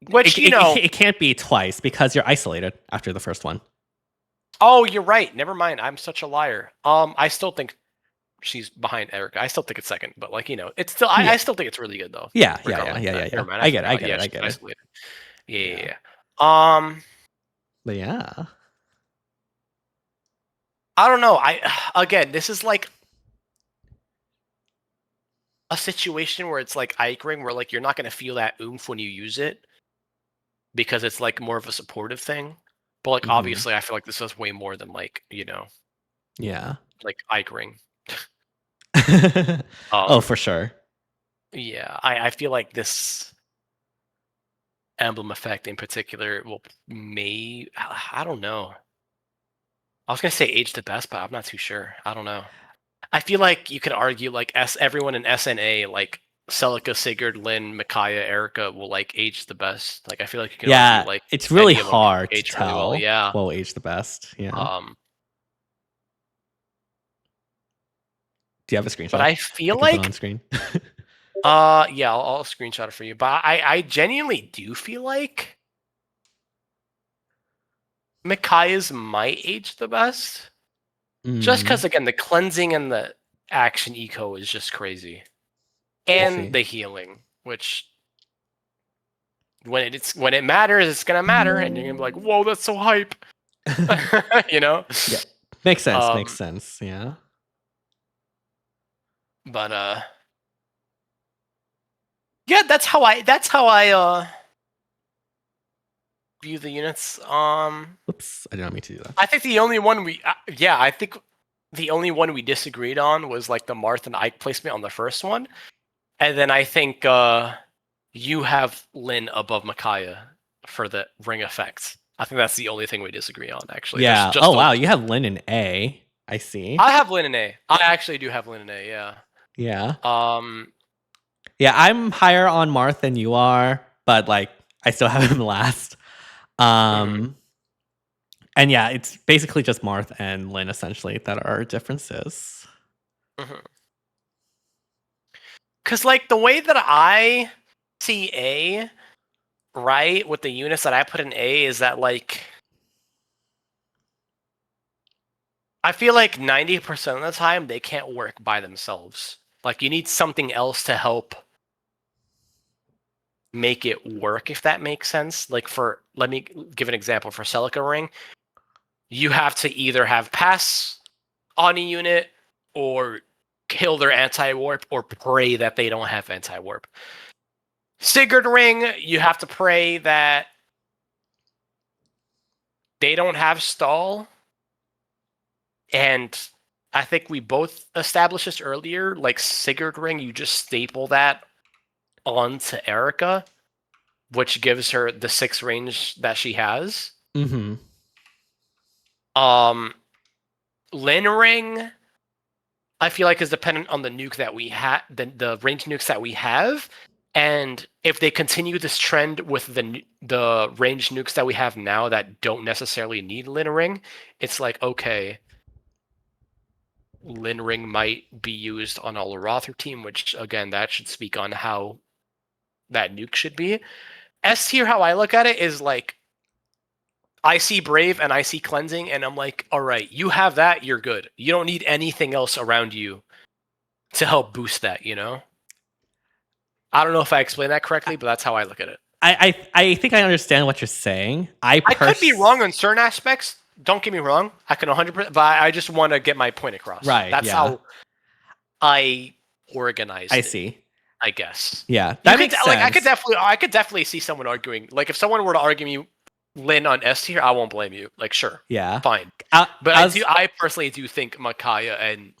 Which, it can't be twice because you're isolated after the first one. Oh, you're right. Never mind. I'm such a liar. I still think she's behind Eirika. I still think it's second, but like, it's still I still think it's really good though. Yeah. Never mind. I get it. Isolated. Yeah. But yeah. I don't know. Again, this is like a situation where it's like Ike Ring where like you're not gonna feel that oomph when you use it because it's like more of a supportive thing. But like obviously I feel like this does way more than like, Yeah. like Ike Ring. Oh, for sure. Yeah, I feel like this emblem effect in particular I don't know. I was gonna say age the best, but I'm not too sure. I don't know. I feel like you could argue like everyone in SNA like Celica, Sigurd, Lyn, Micaiah, Eirika will like age the best. Like I feel like you can argue like it's really hard to tell. Really well. Yeah, will age the best. Yeah. Do you have a screenshot? But I feel like on screen. Yeah, I'll screenshot it for you. But I genuinely do feel like Micaiah's might age the best. Just because, again, the cleansing and the action eco is just crazy. And the healing, which when it matters, it's gonna matter, and you're gonna be like, whoa, that's so hype. You know? Yeah. Makes sense. Makes Um, sense. Yeah. But yeah, that's how I view the units. Oops. I did not mean to do that. I think the only one I think the only one we disagreed on was like the Marth and Ike placement on the first one. And then I think you have Lyn above Micaiah for the ring effects. I think that's the only thing we disagree on, actually. Yeah. Just Oh, wow. You have Lyn in A. I see. I have Lyn in A. I actually do have Lyn in A, yeah. Yeah. Um, Yeah. I'm higher on Marth than you are, but like I still have him last. mhm. And yeah, it's basically just Marth and Lyn essentially that are differences. Because, like, the way that I see A, right, with the units that I put in A is that, like, I feel like 90% of the time they can't work by themselves. Like, you need something else to help make it work, if that makes sense. Like, let me give an example. For Celica Ring, you have to either have pass on a unit or kill their anti-warp or pray that they don't have anti-warp. Sigurd Ring, you have to pray that they don't have stall. And I think we both established this earlier. Like Sigurd Ring, you just staple that onto Eirika, which gives her the 6 range that she has. Mm-hmm. Lyn Ring, I feel like is dependent on the nuke that we have, the range nukes that we have, and if they continue this trend with the range nukes that we have now that don't necessarily need Lyn Ring, it's like, okay, Lyn Ring might be used on a Larother team, which again, that should speak on how that nuke should be. S tier, how I look at it is like, I see Brave and I see Cleansing, and I'm like, all right, you have that, you're good. You don't need anything else around you to help boost that, you know? I don't know if I explained that correctly, but that's how I look at it. I think I understand what you're saying. I could be wrong on certain aspects. Don't get me wrong. I can 100%, but I just want to get my point across. Right. That's how I organized I see. I guess. Yeah, that makes sense. Like, I could definitely see someone arguing. Like, if someone were to argue me Lyn on S tier, I won't blame you. Like, sure, yeah, fine. But I personally do think Micaiah and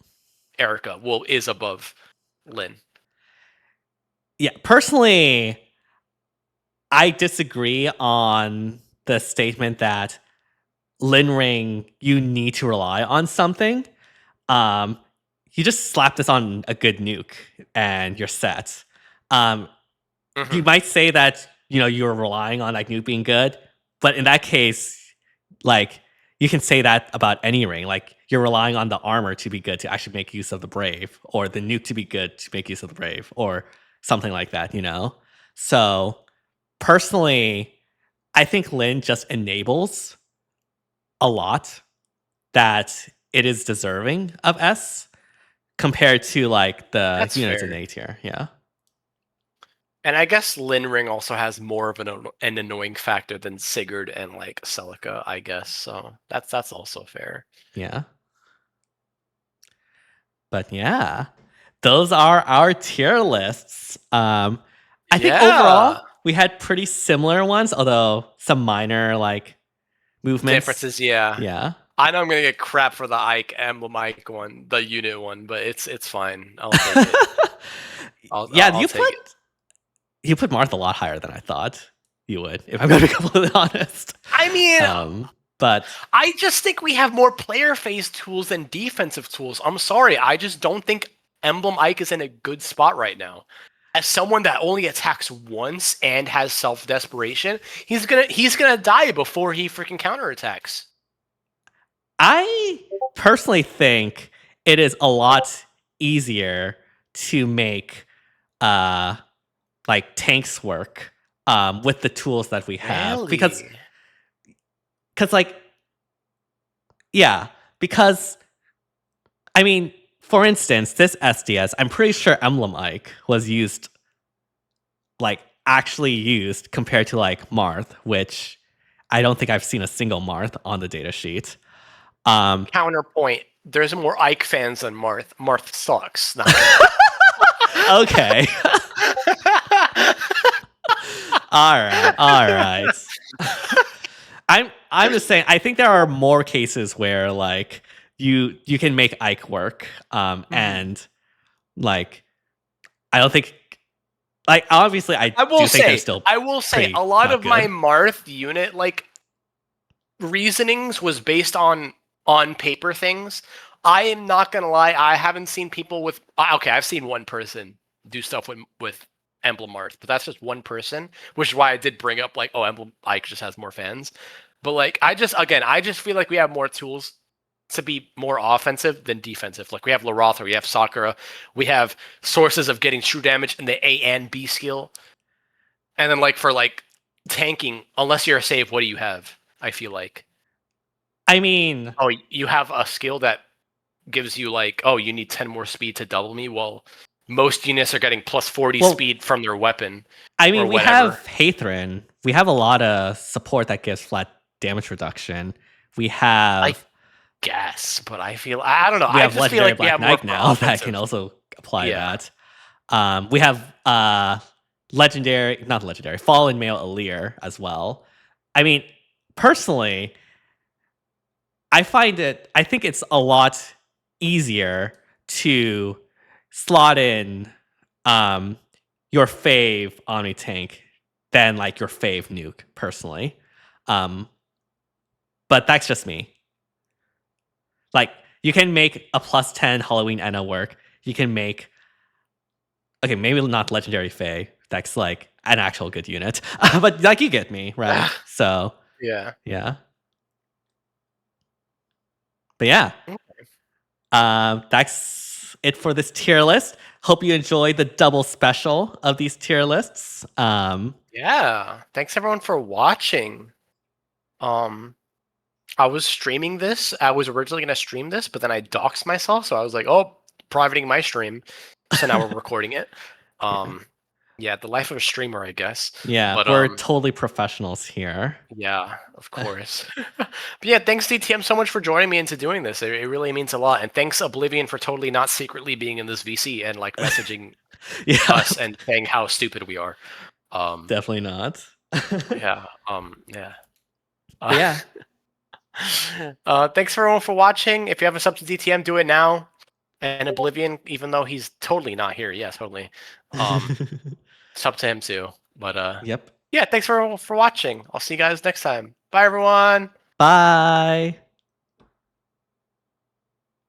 Eirika is above Lyn. Yeah, personally, I disagree on the statement that Lyn Ring, you need to rely on something. You just slap this on a good nuke and you're set. You might say that you're relying on like nuke being good, but in that case, like you can say that about any ring. Like you're relying on the armor to be good to actually make use of the brave, or the nuke to be good to make use of the brave, or something like that. So personally, I think Lyn just enables a lot that it is deserving of S compared to like the units in A tier. Yeah. And I guess Lyn Ring also has more of an annoying factor than Sigurd and like Celica, I guess. So that's also fair. Yeah. But yeah, those are our tier lists. I think overall we had pretty similar ones, although some minor like movements. Differences, yeah. Yeah. I know I'm gonna get crap for the Emblem Ike one, the unit one, but it's fine. I'll take it. You put Marth a lot higher than I thought you would, if I'm going to be completely honest. I mean, but I just think we have more player phase tools than defensive tools. I'm sorry, I just don't think Emblem Ike is in a good spot right now. As someone that only attacks once and has self-desperation, he's gonna die before he freaking counterattacks. I personally think it is a lot easier to make like tanks work with the tools that we have. Because Really? like, yeah, because I mean, for instance, this SDS, I'm pretty sure Emblem Ike was used, like actually used compared to like Marth, which I don't think I've seen a single Marth on the datasheet. Counterpoint. There's more Ike fans than Marth. Marth sucks. Not Okay. All right. I'm just saying. I think there are more cases where like you can make Ike work, and like I don't think, like obviously I I do will think they're say, still a pretty lot not of my good. Marth unit like reasonings was based on paper things. I am not gonna lie, I haven't seen people with okay, I've seen one person do stuff with Emblem Marth, but that's just one person, which is why I did bring up like, oh, Emblem Ike just has more fans. But like I just feel like we have more tools to be more offensive than defensive. Like we have Larotha, we have Sakura, we have sources of getting true damage in the A and B skill. And then like for like tanking, unless you're a save, what do you have? I feel like. I mean, Oh, you have a skill that gives you like, oh, you need 10 more speed to double me. Well, most units are getting plus 40 well, speed from their weapon I or mean, we have whatever. Hathrin. We have a lot of support that gives flat damage reduction. We I have guess, but I don't know. I just feel legendary like we Black have more Knight for now that can offensive. also apply Yeah. that. We have legendary, not legendary, fallen male Alir as well. I mean, personally, I think it's a lot easier to slot in um, your fave Omni tank than like your fave nuke, personally. Um, but that's just me. Like, you can make a plus 10 Halloween Enna work. You can make, okay, maybe not Legendary Fae. That's like an actual good unit. But like, you get me, right? So, Yeah. yeah. But yeah, that's it for this tier list. Hope you enjoyed the double special of these tier lists. Yeah. Thanks everyone for watching. Um I was streaming this. I was originally gonna stream this, but then I doxed myself, so I was like, oh, privating my stream. So now we're recording it. yeah, Yeah, the life of a streamer, I guess. yeah, But we're totally professionals here. yeah, of course. But yeah, thanks DTM so much for joining me into doing this. It really means a lot. And thanks Oblivion for totally not secretly being in this VC and like messaging Yeah, us and saying how stupid we are. definitely not. Yeah. Yeah. But yeah, Thanks for everyone for watching. If you have a sub to DTM, do it now. And Oblivion, even though he's totally not here, yeah, totally. It's up to him too. But yep. yeah, thanks for watching. I'll see you guys next time. Bye everyone. Bye.